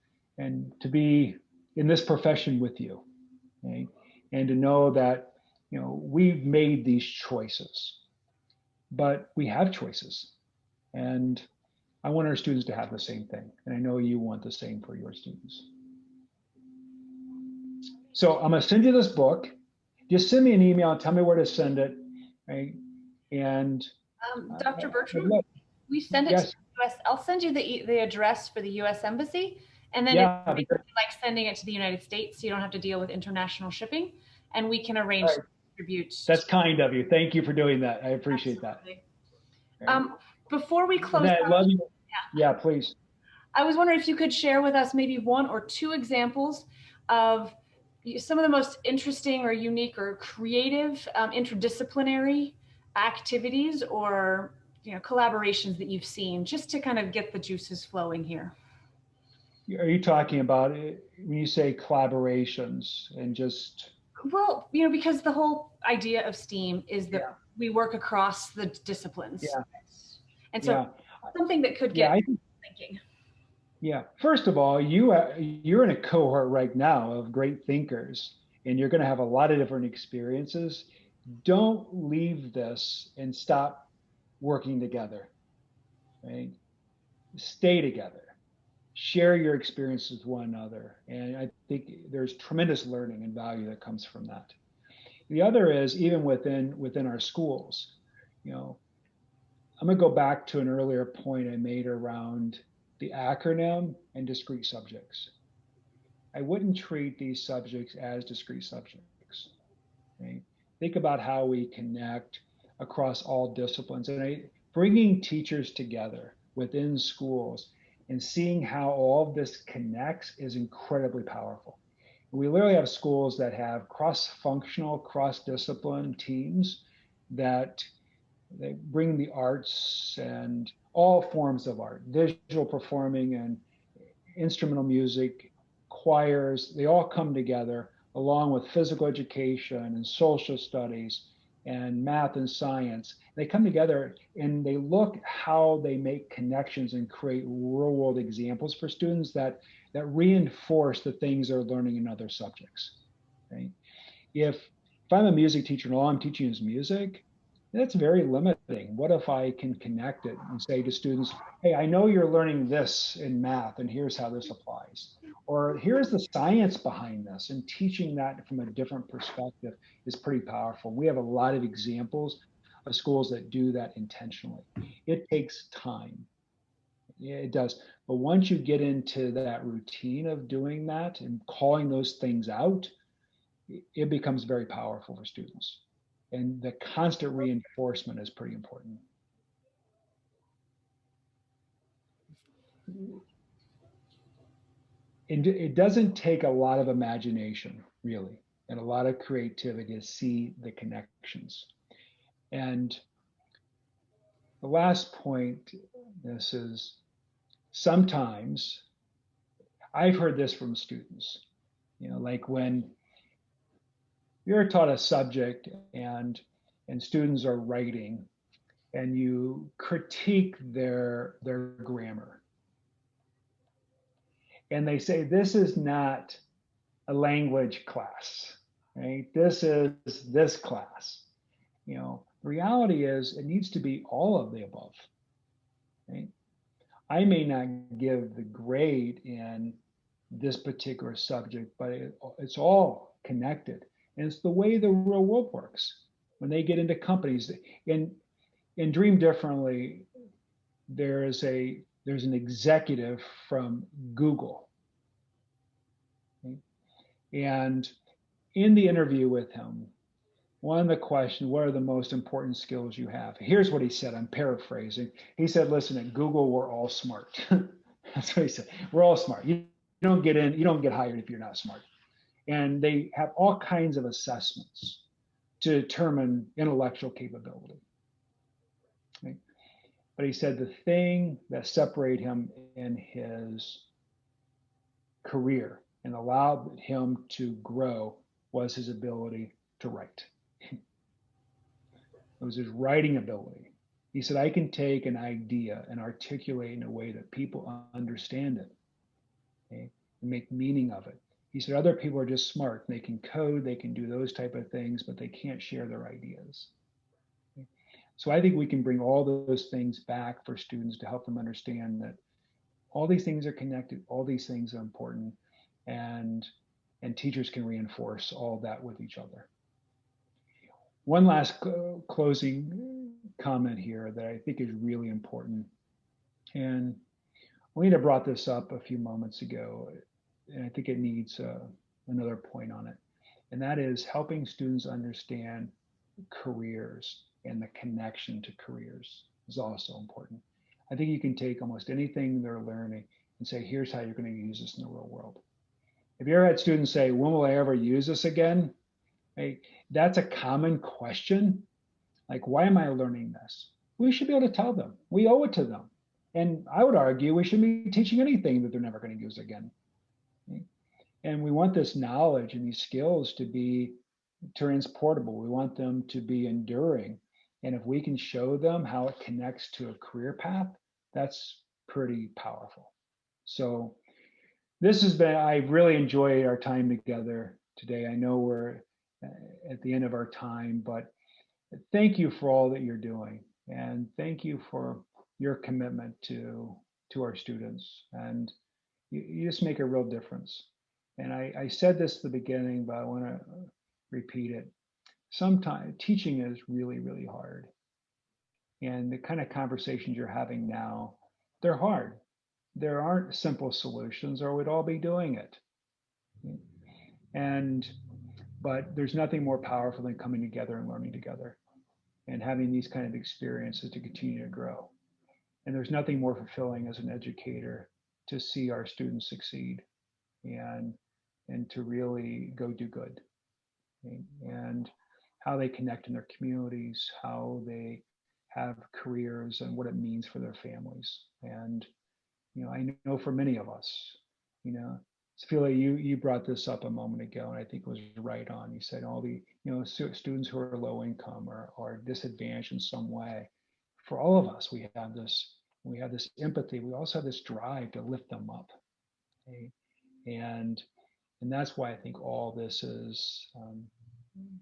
to be in this profession with you. Right? And to know that we've made these choices, but we have choices, and I want our students to have the same thing, and I know you want the same for your students. So I'm gonna send you this book. Just send me an email and tell me where to send it, right? And Dr. Bertram, we send it to the US. I'll send you the address for the US Embassy, and then it's like sending it to the United States, so you don't have to deal with international shipping, and we can arrange to distribute. That's kind of you. Thank you for doing that. I appreciate that. Before we close out, I love you. Yeah, please. I was wondering if you could share with us maybe one or two examples of some of the most interesting or unique or creative interdisciplinary activities or collaborations that you've seen, just to kind of get the juices flowing here. Are you talking about when you say collaborations and just? Well, because the whole idea of STEAM is that we work across the disciplines. Yeah. And so something that could get thinking. Yeah. First of all, you're in a cohort right now of great thinkers, and you're going to have a lot of different experiences. Don't leave this and stop working together. Right? Stay together. Share your experiences with one another. And I think there's tremendous learning and value that comes from that. The other is even within our schools, I'm going to go back to an earlier point I made around the acronym and discrete subjects. I wouldn't treat these subjects as discrete subjects. Right? Think about how we connect across all disciplines and bringing teachers together within schools and seeing how all of this connects is incredibly powerful. We literally have schools that have cross-functional, cross-discipline teams that they bring the arts and all forms of art, visual performing and instrumental music, choirs, they all come together along with physical education and social studies and math and science. They come together and they look how they make connections and create real world examples for students that reinforce the things they're learning in other subjects. Right? If I'm a music teacher and all I'm teaching is music, that's very limiting. What if I can connect it and say to students, hey, I know you're learning this in math and here's how this applies. Or here's the science behind this, and teaching that from a different perspective is pretty powerful. We have a lot of examples of schools that do that intentionally. It takes time. Yeah, it does. But once you get into that routine of doing that and calling those things out, it becomes very powerful for students. And the constant reinforcement is pretty important. It doesn't take a lot of imagination, really, and a lot of creativity to see the connections. And the last point, this is sometimes I've heard this from students, like when you're taught a subject and students are writing and you critique their grammar. And they say, this is not a language class, right? This is this class. The reality is it needs to be all of the above. Right? I may not give the grade in this particular subject, but it's all connected. And it's the way the real world works. When they get into companies, in Dream Differently, there's an executive from Google. Okay? And in the interview with him, one of the questions, what are the most important skills you have? Here's what he said, I'm paraphrasing. He said, listen, at Google, we're all smart. That's what he said. We're all smart. You don't get hired if you're not smart. And they have all kinds of assessments to determine intellectual capability. Okay? But he said the thing that separated him in his career and allowed him to grow was his ability to write. It was his writing ability. He said, I can take an idea and articulate in a way that people understand it, okay, and make meaning of it. He said, other people are just smart. They can code, they can do those type of things, but they can't share their ideas. Okay? So I think we can bring all those things back for students to help them understand that all these things are connected, all these things are important, and teachers can reinforce all that with each other. One last closing comment here that I think is really important. And Alina brought this up a few moments ago, and I think it needs another point on it. And that is helping students understand careers and the connection to careers is also important. I think you can take almost anything they're learning and say, here's how you're going to use this in the real world. Have you ever had students say, when will I ever use this again? Hey, that's a common question. Like, why am I learning this? We should be able to tell them. We owe it to them. And I would argue we shouldn't be teaching anything that they're never going to use again. Okay? And we want this knowledge and these skills to be transportable. We want them to be enduring. And if we can show them how it connects to a career path, that's pretty powerful. So this has been, I really enjoyed our time together today. I know we're at the end of our time, but thank you for all that you're doing. And thank you for your commitment to our students. And you just make a real difference. And I said this at the beginning, but I want to repeat it. Sometimes teaching is really, really hard. And the kind of conversations you're having now, they're hard. There aren't simple solutions or we'd all be doing it. But there's nothing more powerful than coming together and learning together and having these kind of experiences to continue to grow. And there's nothing more fulfilling as an educator to see our students succeed and to really go do good. Okay? And how they connect in their communities, how they have careers and what it means for their families. And, I know for many of us, Sophia, you brought this up a moment ago, and I think it was right on. You said all the, students who are low income or disadvantaged in some way. For all of us, we have this empathy. We also have this drive to lift them up. Okay? And that's why I think all this is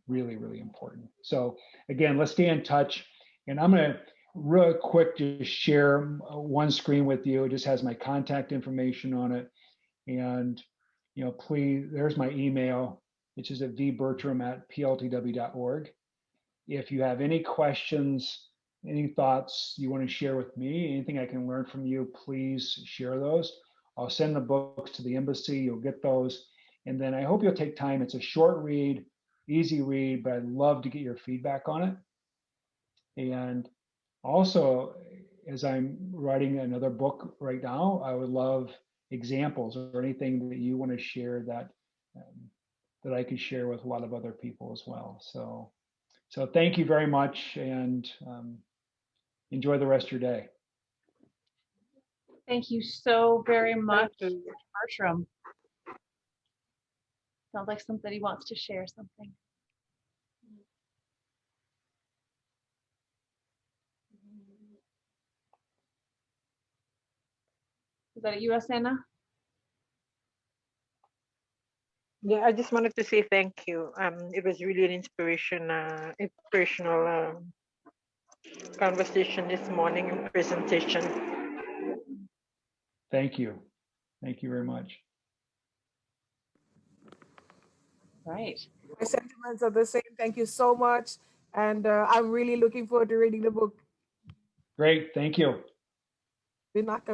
really, really important. So again, let's stay in touch. And I'm going to real quick just share one screen with you. It just has my contact information on it. And, please, there's my email, which is at vbertram@pltw.org. If you have any questions, any thoughts you want to share with me, anything I can learn from you, please share those. I'll send the books to the embassy. You'll get those. And then I hope you'll take time. It's a short read, easy read, but I'd love to get your feedback on it. And also, as I'm writing another book right now, I would love examples or anything that you want to share that I could share with a lot of other people as well. So thank you very much, and enjoy the rest of your day. Thank you so very much, Bertram. Sounds like somebody wants to share something. Is that you, Asena? Yeah, I just wanted to say thank you. It was really an inspirational conversation this morning and presentation. Thank you. Thank you very much. Right. My sentiments are the same. Thank you so much. And I'm really looking forward to reading the book. Great. Thank you. Thank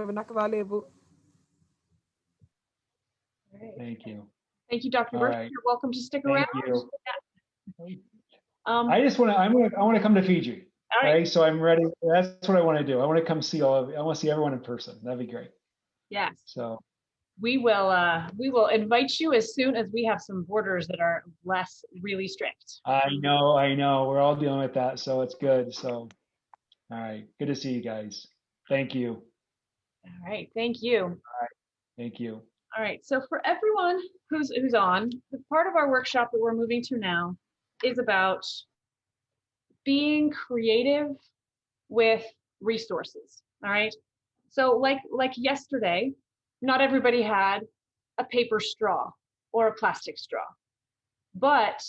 you. Thank you, Dr. All Bertram. right. You're welcome to stick Thank around. you. I I want to come to Fiji. All right. So I'm ready. That's what I want to do. I want to come see I want to see everyone in person. That'd be great. Yes. So we will invite you as soon as we have some borders that are less really strict. I know. We're all dealing with that, so it's good. So, all right. Good to see you guys. Thank you. All right. Thank you. All right. Thank you. All right. So for everyone who's on, the part of our workshop that we're moving to now is about being creative with resources. All right. So like yesterday, not everybody had a paper straw or a plastic straw, but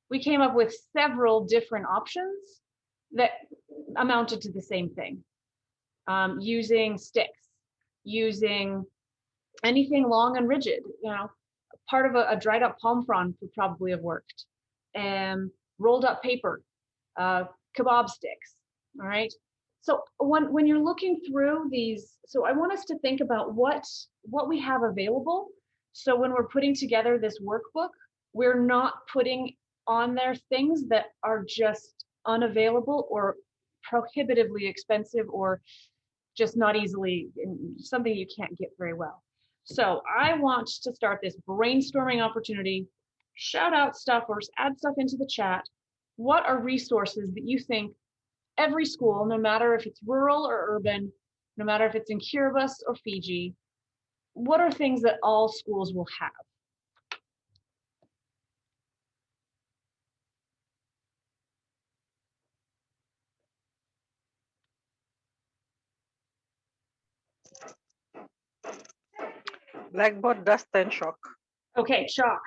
we came up with several different options that amounted to the same thing. Using sticks, using anything long and rigid, part of a dried up palm frond would probably have worked. Rolled up paper, kebab sticks, all right? So when you're looking through these, so I want us to think about what we have available. So when we're putting together this workbook, we're not putting on there things that are just unavailable or prohibitively expensive or just not easily, something you can't get very well. So I want to start this brainstorming opportunity, shout out stuff or add stuff into the chat. What are resources that you think every school, no matter if it's rural or urban, no matter if it's in Kiribati or Fiji, what are things that all schools will have? Blackboard, duster, and chalk. Okay, chalk.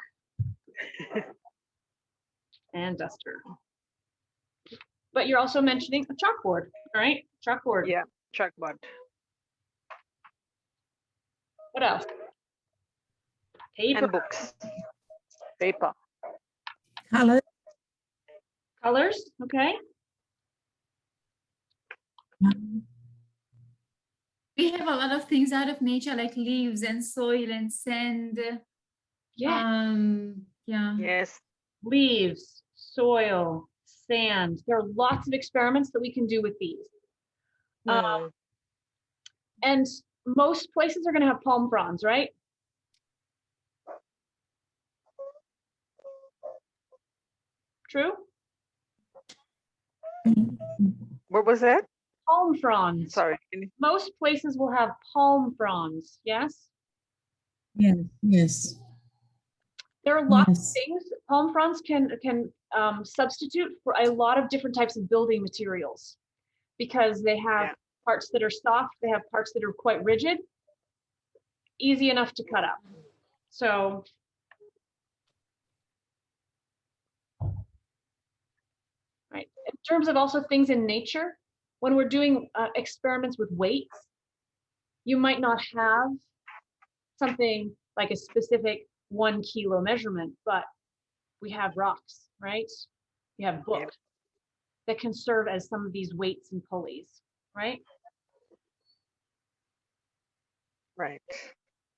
And duster. But you're also mentioning a chalkboard, right? Chalkboard. Yeah, chalkboard. What else? Paper. And books. Paper. Color. Colors, okay. We have a lot of things out of nature, like leaves and soil and sand. Yeah. Yeah. Yes. Leaves, soil, sand. There are lots of experiments that we can do with these. And most places are going to have palm fronds, right? True? What was that? Palm fronds. Sorry. Most places will have palm fronds, yes? Yes, yes. There are lots of things. Palm fronds can substitute for a lot of different types of building materials because they have parts that are soft, they have parts that are quite rigid, easy enough to cut up. So, right. In terms of also things in nature, when we're doing experiments with weights, you might not have something like a specific 1 kilo measurement, but we have rocks, right? We have books that can serve as some of these weights and pulleys, right? Right.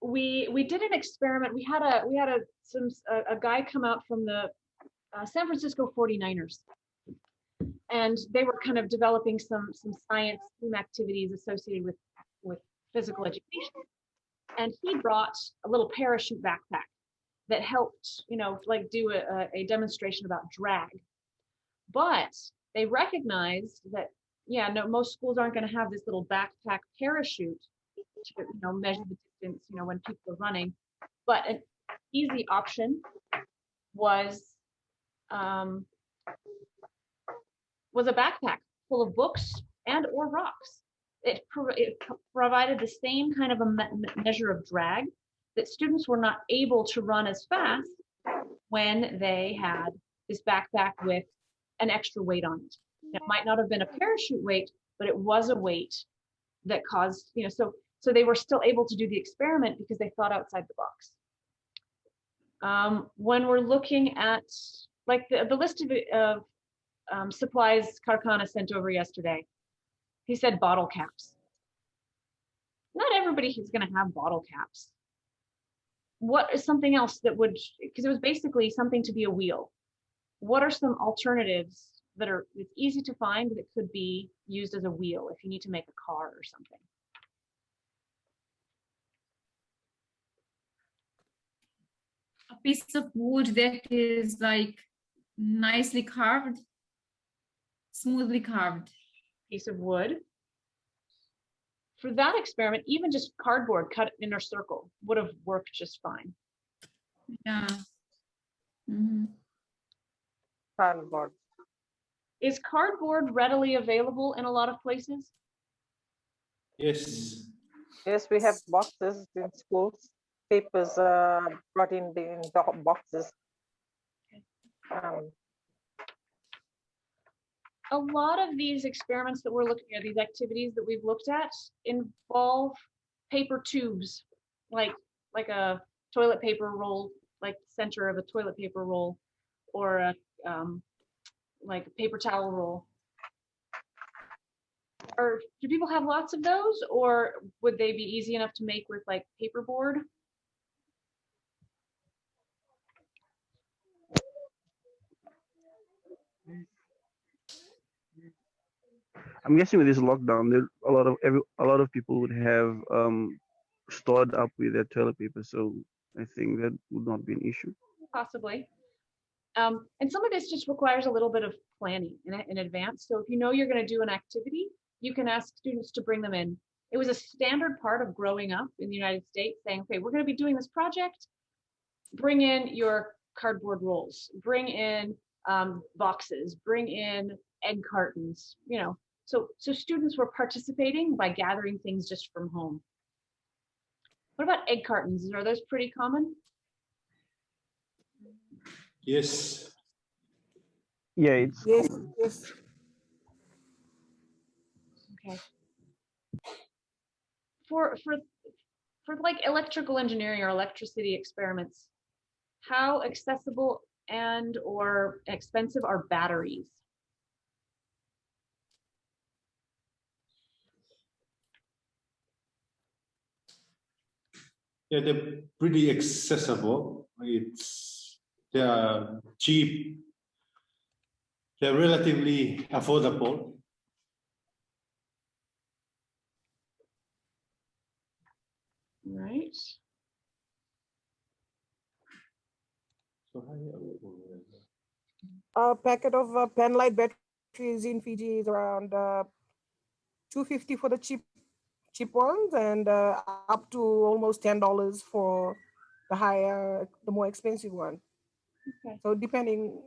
We did an experiment. We had a guy come out from the San Francisco 49ers, and they were kind of developing some science team activities associated with physical education. And he brought a little parachute backpack that helped, like do a demonstration about drag. But they recognized that, most schools aren't going to have this little backpack parachute to, measure the distance, when people are running. But an easy option was a backpack full of books and or rocks. It provided the same kind of a measure of drag that students were not able to run as fast when they had this backpack with an extra weight on it. It might not have been a parachute weight, but it was a weight that caused, so they were still able to do the experiment because they thought outside the box. When we're looking at like the list of supplies Karkana sent over yesterday, he said bottle caps. Not everybody is going to have bottle caps. What is something else that would, because it was basically something to be a wheel. What are some alternatives that are, it's easy to find that could be used as a wheel if you need to make a car or something? A piece of wood that is like nicely carved, smoothly carved. Piece of wood. For that experiment, even just cardboard cut in a circle would have worked just fine. Yeah. Mm-hmm. Cardboard. Is cardboard readily available in a lot of places? Yes. Yes, we have boxes in schools. Papers brought in the boxes. A lot of these experiments that we're looking at, these activities that we've looked at, involve paper tubes, like a toilet paper roll, like the center of a toilet paper roll, or a like a paper towel roll. Or do people have lots of those, or would they be easy enough to make with like paperboard? I'm guessing with this lockdown, there a lot of people would have stored up with their toilet paper, so I think that would not be an issue. Possibly. And some of this just requires a little bit of planning in advance. So if you know you're going to do an activity, you can ask students to bring them in. It was a standard part of growing up in the United States saying, okay, we're going to be doing this project. Bring in your cardboard rolls, bring in boxes, bring in egg cartons, So students were participating by gathering things just from home. What about egg cartons? Are those pretty common? Yes. Yeah, it's yes, common. yes. Okay. For like electrical engineering or electricity experiments, how accessible and or expensive are batteries? Yeah, they're pretty accessible. They're cheap. They're relatively affordable. Right. A packet of penlight batteries in Fiji is around $250 for the cheap ones, and up to almost $10 for the more expensive one. Okay. So depending.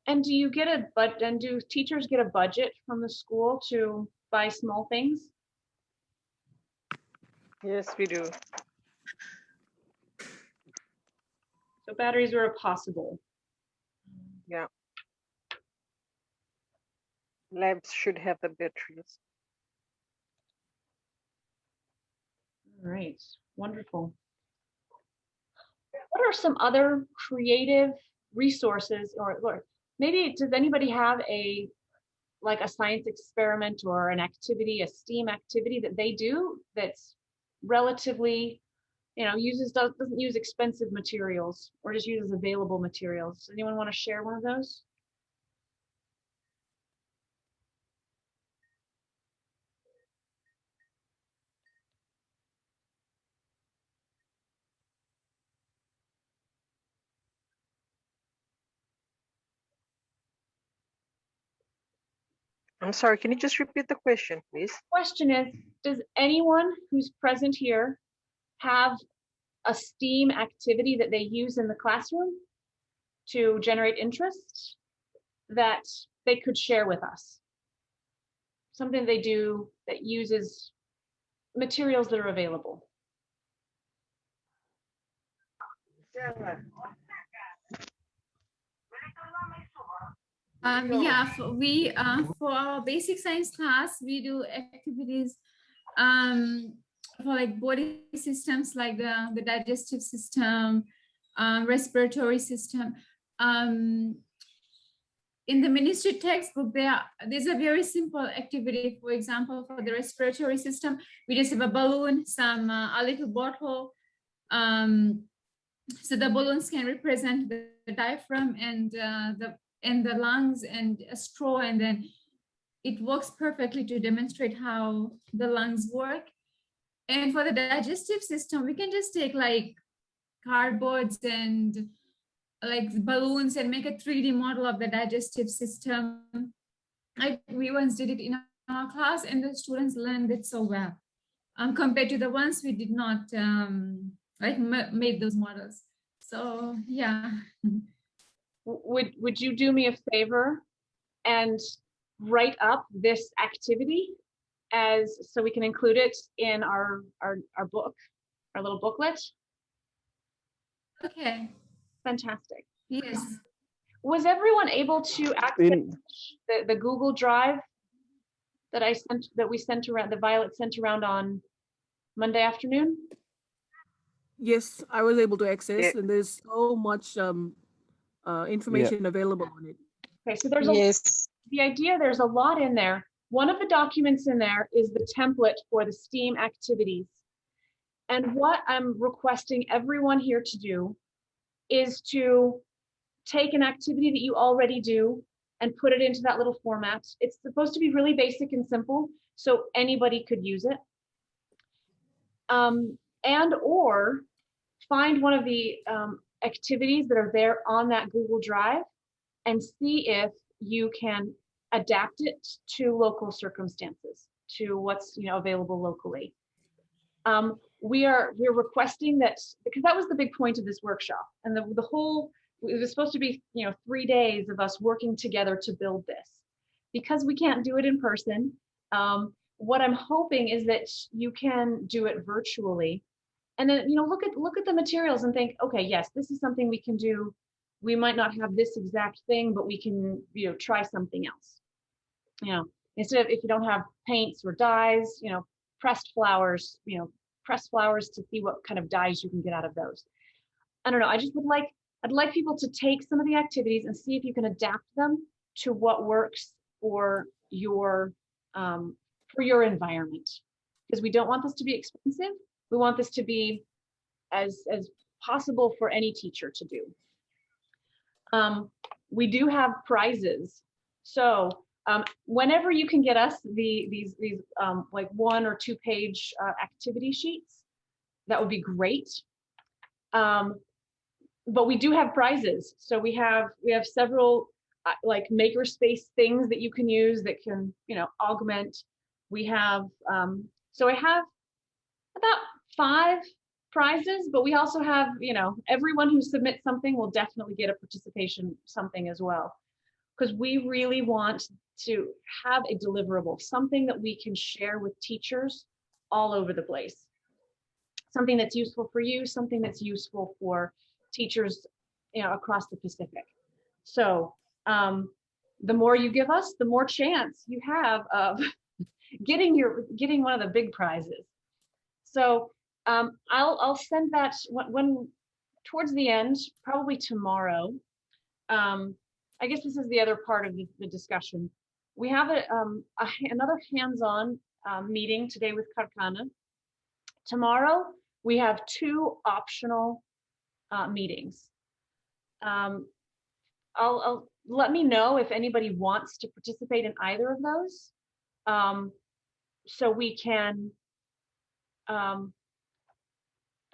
And do you get and do teachers get a budget from the school to buy small things? Yes, we do. So batteries are a possible. Yeah. Labs should have the batteries. All right, wonderful. What are some other creative resources, or maybe does anybody have a science experiment or an activity, a STEAM activity that they do that's relatively, doesn't use expensive materials or just uses available materials? Does anyone want to share one of those? I'm sorry, can you just repeat the question, please? Question is, does anyone who's present here have a STEAM activity that they use in the classroom to generate interest that they could share with us? Something they do that uses materials that are available. Yeah, for our basic science class, we do activities for like body systems, like the digestive system, respiratory system. In the ministry textbook, there's a very simple activity. For example, for the respiratory system, we just have a balloon, a little bottle. So the balloons can represent the diaphragm and the lungs and a straw, and then it works perfectly to demonstrate how the lungs work. And for the digestive system, we can just take like cardboards and like balloons and make a 3D model of the digestive system. We once did it in our class, and the students learned it so well, compared to the ones we did not made those models. So yeah. Would you do me a favor and write up this activity so we can include it in our book, our little booklet? Okay. Fantastic. Yes. Was everyone able to access the Google Drive that we sent around, that Violet sent around on Monday afternoon? Yes, I was able to access, and there's so much information available on it. Okay, so there's there's a lot in there. One of the documents in there is the template for the STEAM activities. And what I'm requesting everyone here to do is to take an activity that you already do and put it into that little format. It's supposed to be really basic and simple, so anybody could use it. And or find one of the activities that are there on that Google Drive and see if you can adapt it to local circumstances, to what's available locally. We're requesting that, because that was the big point of this workshop, and the whole, it was supposed to be 3 days of us working together to build this. Because we can't do it in person, what I'm hoping is that you can do it virtually, and then look at the materials and think, okay, yes, this is something we can do. We might not have this exact thing, but we can try something else. Instead of, if you don't have paints or dyes, pressed flowers, press flowers to see what kind of dyes you can get out of those. I don't know. I'd like people to take some of the activities and see if you can adapt them to what works for your environment, because we don't want this to be expensive. We want this to be as possible for any teacher to do. We do have prizes, so whenever you can get us these like 1 or 2 page activity sheets, that would be great. But we do have prizes, so we have several like makerspace things that you can use that can augment. We have so I have about 5 prizes, but we also have everyone who submits something will definitely get a participation something as well, because we really want to have a deliverable, something that we can share with teachers all over the place, something that's useful for you, something that's useful for teachers across the Pacific. So the more you give us, the more chance you have of getting one of the big prizes. So I'll send that when towards the end, probably tomorrow. I guess this is the other part of the discussion. We have another hands-on meeting today with Karkana. Tomorrow we have 2 optional meetings. I'll let me know if anybody wants to participate in either of those, so we can.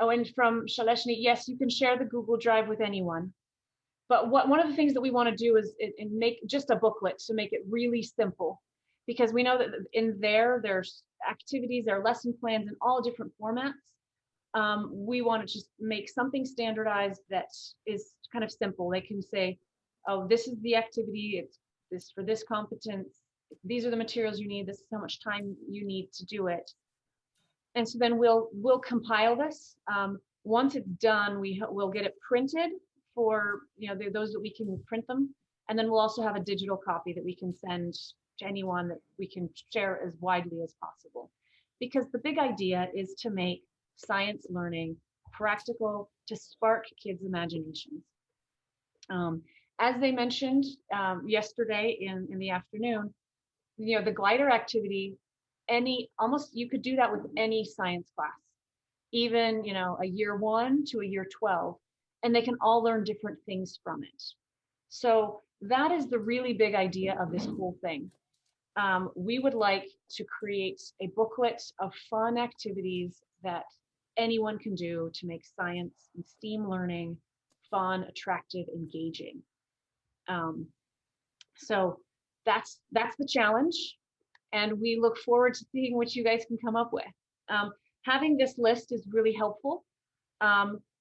Oh, and from Shaleshni, yes, you can share the Google Drive with anyone. But one of the things that we want to do is make just a booklet to make it really simple, because we know that in there's activities, there are lesson plans in all different formats. We want to just make something standardized that is kind of simple. They can say, oh, this is the activity, it's this for this competence, these are the materials you need, this is how much time you need to do it. And so then we'll compile this. Once it's done, we'll get it printed for those that we can print them And then we'll also have a digital copy that we can send to anyone that we can share as widely as possible. Because the big idea is to make science learning practical, to spark kids' imaginations. As they mentioned yesterday in the afternoon, you know, the glider activity, you could do that with any science class, even, you know, a year 1 to a year 12, and they can all learn different things from it. So that is the really big idea of this whole thing. We would like to create a booklet of fun activities that anyone can do to make science and STEAM learning fun, attractive, engaging. So that's the challenge, and we look forward to seeing what you guys can come up with. Having this list is really helpful.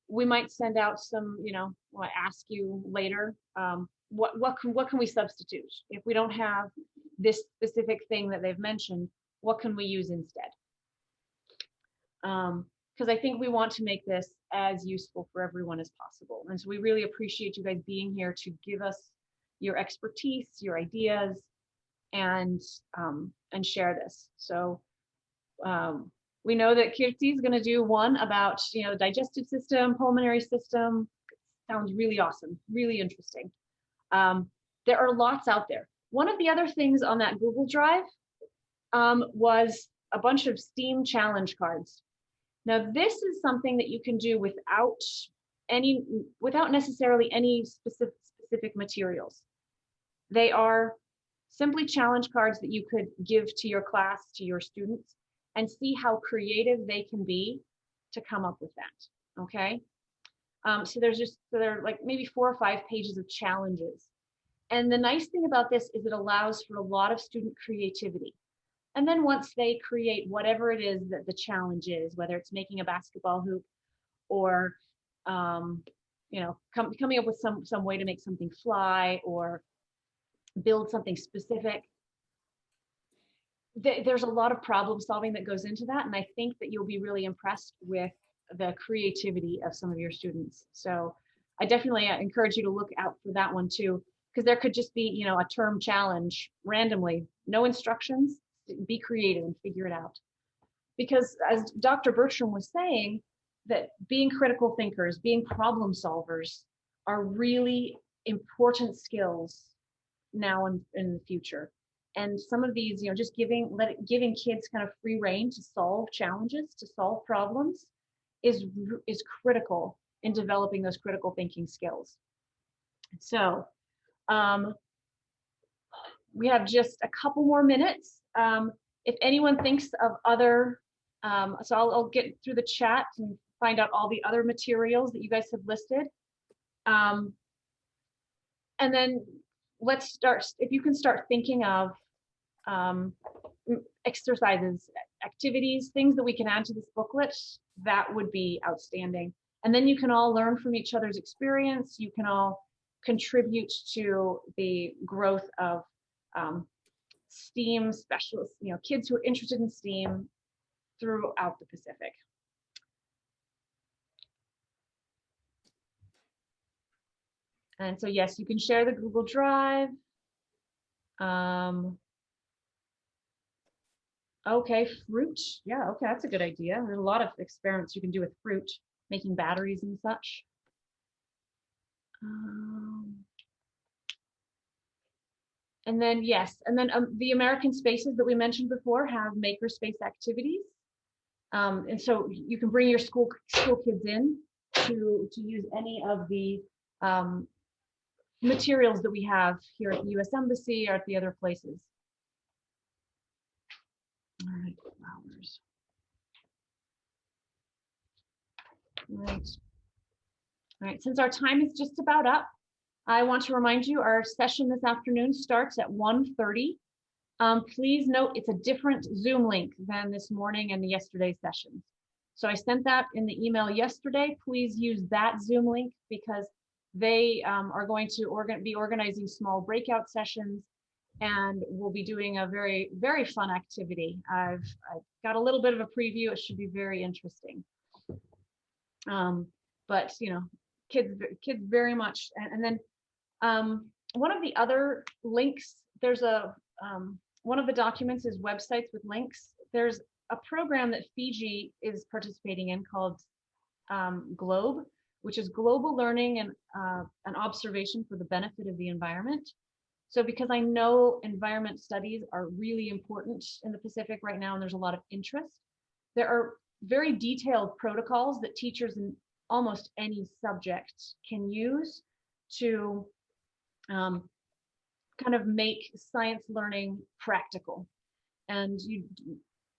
We might send out some, you know, I'll ask you later, what can we substitute? If we don't have this specific thing that they've mentioned, what can we use instead? Because I think we want to make this as useful for everyone as possible. And so we really appreciate you guys being here to give us your expertise, your ideas, and share this. So we know that Kirti is going to do one about, you know, the digestive system, pulmonary system. Sounds really awesome, really interesting. There are lots out there. One of the other things on that Google Drive was a bunch of STEAM challenge cards. Now, this is something that you can do without necessarily any specific materials. They are simply challenge cards that you could give to your class, to your students, and see how creative they can be to come up with that, okay? So there are like maybe 4 or 5 pages of challenges. And the nice thing about this is it allows for a lot of student creativity. And then once they create whatever it is that the challenge is, whether it's making a basketball hoop or you know, coming up with some way to make something fly or build something specific, there's a lot of problem solving that goes into that. And I think that you'll be really impressed with the creativity of some of your students. So I definitely encourage you to look out for that one too, because there could just be, you know, a term challenge randomly, no instructions, be creative and figure it out. Because as Dr. Bertram was saying, that being critical thinkers, being problem solvers are really important skills now and in the future. And some of these, you know, just giving kids kind of free rein to solve challenges, to solve problems is critical in developing those critical thinking skills. So we have just a couple more minutes. If anyone thinks of other, so I'll get through the chat and find out all the other materials that you guys have listed. And then let's start, if you can start thinking of exercises, activities, things that we can add to this booklet, that would be outstanding. And then you can all learn from each other's experience. You can all contribute to the growth of STEAM specialists, you know, kids who are interested in STEAM throughout the Pacific. And so, yes, you can share the Google Drive. Okay, fruit. Yeah, okay, that's a good idea. There's a lot of experiments you can do with fruit, making batteries and such. And then, yes, and then the American spaces that we mentioned before have makerspace activities. And so you can bring your school kids in to use any of the materials that we have here at the U.S. Embassy or at the other places. All right, flowers. Right. All right, since our time is just about up, I want to remind you our session this afternoon starts at 1:30. Please note it's a different Zoom link than this morning and yesterday's sessions. So I sent that in the email yesterday. Please use that Zoom link because they are going to be organizing small breakout sessions, and we'll be doing a very, very fun activity. I've got a little bit of a preview. It should be very interesting. But you know, kids very much, and then one of the other links, there's one of the documents is websites with links. There's a program that Fiji is participating in called GLOBE, which is Global Learning and Observation for the Benefit of the Environment. So because I know environment studies are really important in the Pacific right now, and there's a lot of interest, there are very detailed protocols that teachers in almost any subject can use to kind of make science learning practical. And you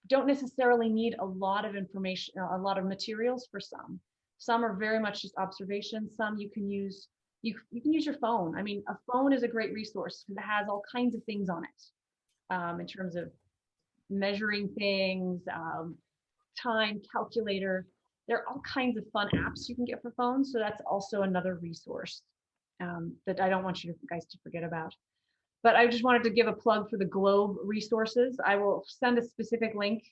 don't necessarily need a lot of information, a lot of materials for some. Some are very much just observations. Some you can use, you can use your phone. I mean, a phone is a great resource because it has all kinds of things on it in terms of measuring things, time, calculator. There are all kinds of fun apps you can get for phones. So that's also another resource that I don't want you guys to forget about. But I just wanted to give a plug for the GLOBE resources. I will send a specific link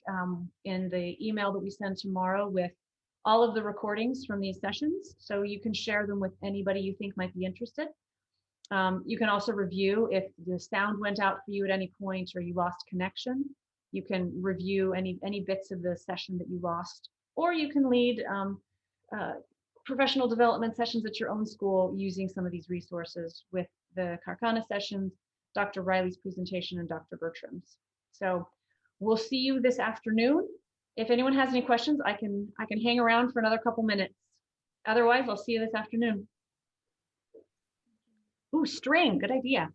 in the email that we send tomorrow with all of the recordings from these sessions. So you can share them with anybody you think might be interested. You can also review if the sound went out for you at any point or you lost connection. You can review any bits of the session that you lost, or you can lead professional development sessions at your own school using some of these resources with the Karkana sessions, Dr. Riley's presentation, and Dr. Bertram's. So we'll see you this afternoon. If anyone has any questions, I can hang around for another couple minutes. Otherwise, I'll see you this afternoon. Ooh, string, good idea.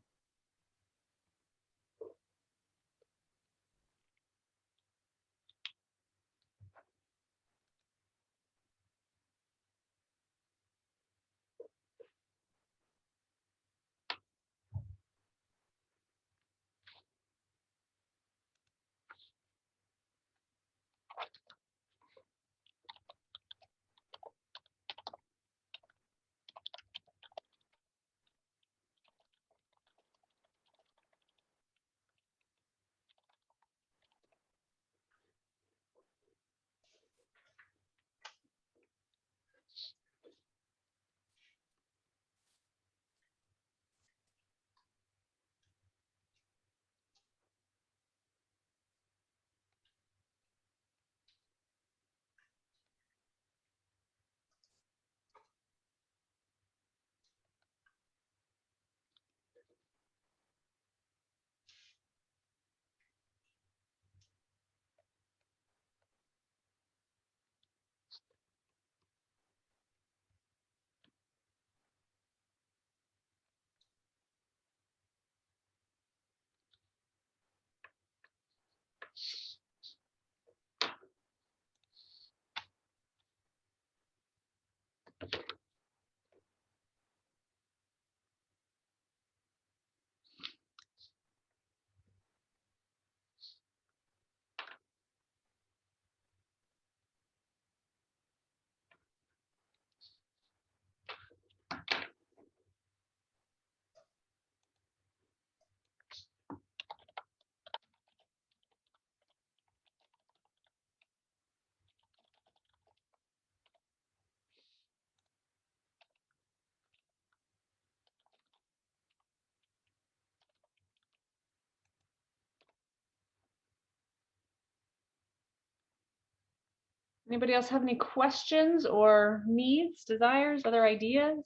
Anybody else have any questions or needs, desires, other ideas?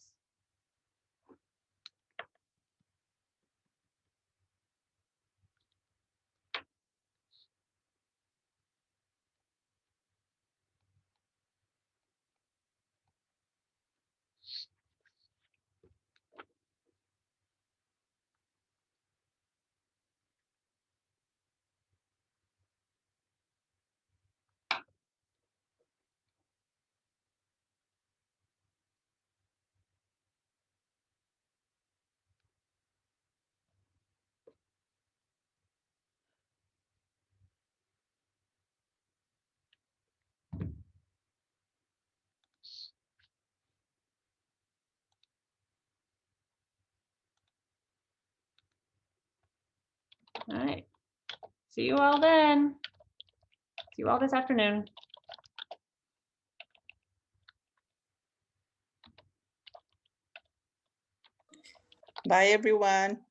All right. See you all then. See you all this afternoon. Bye, everyone.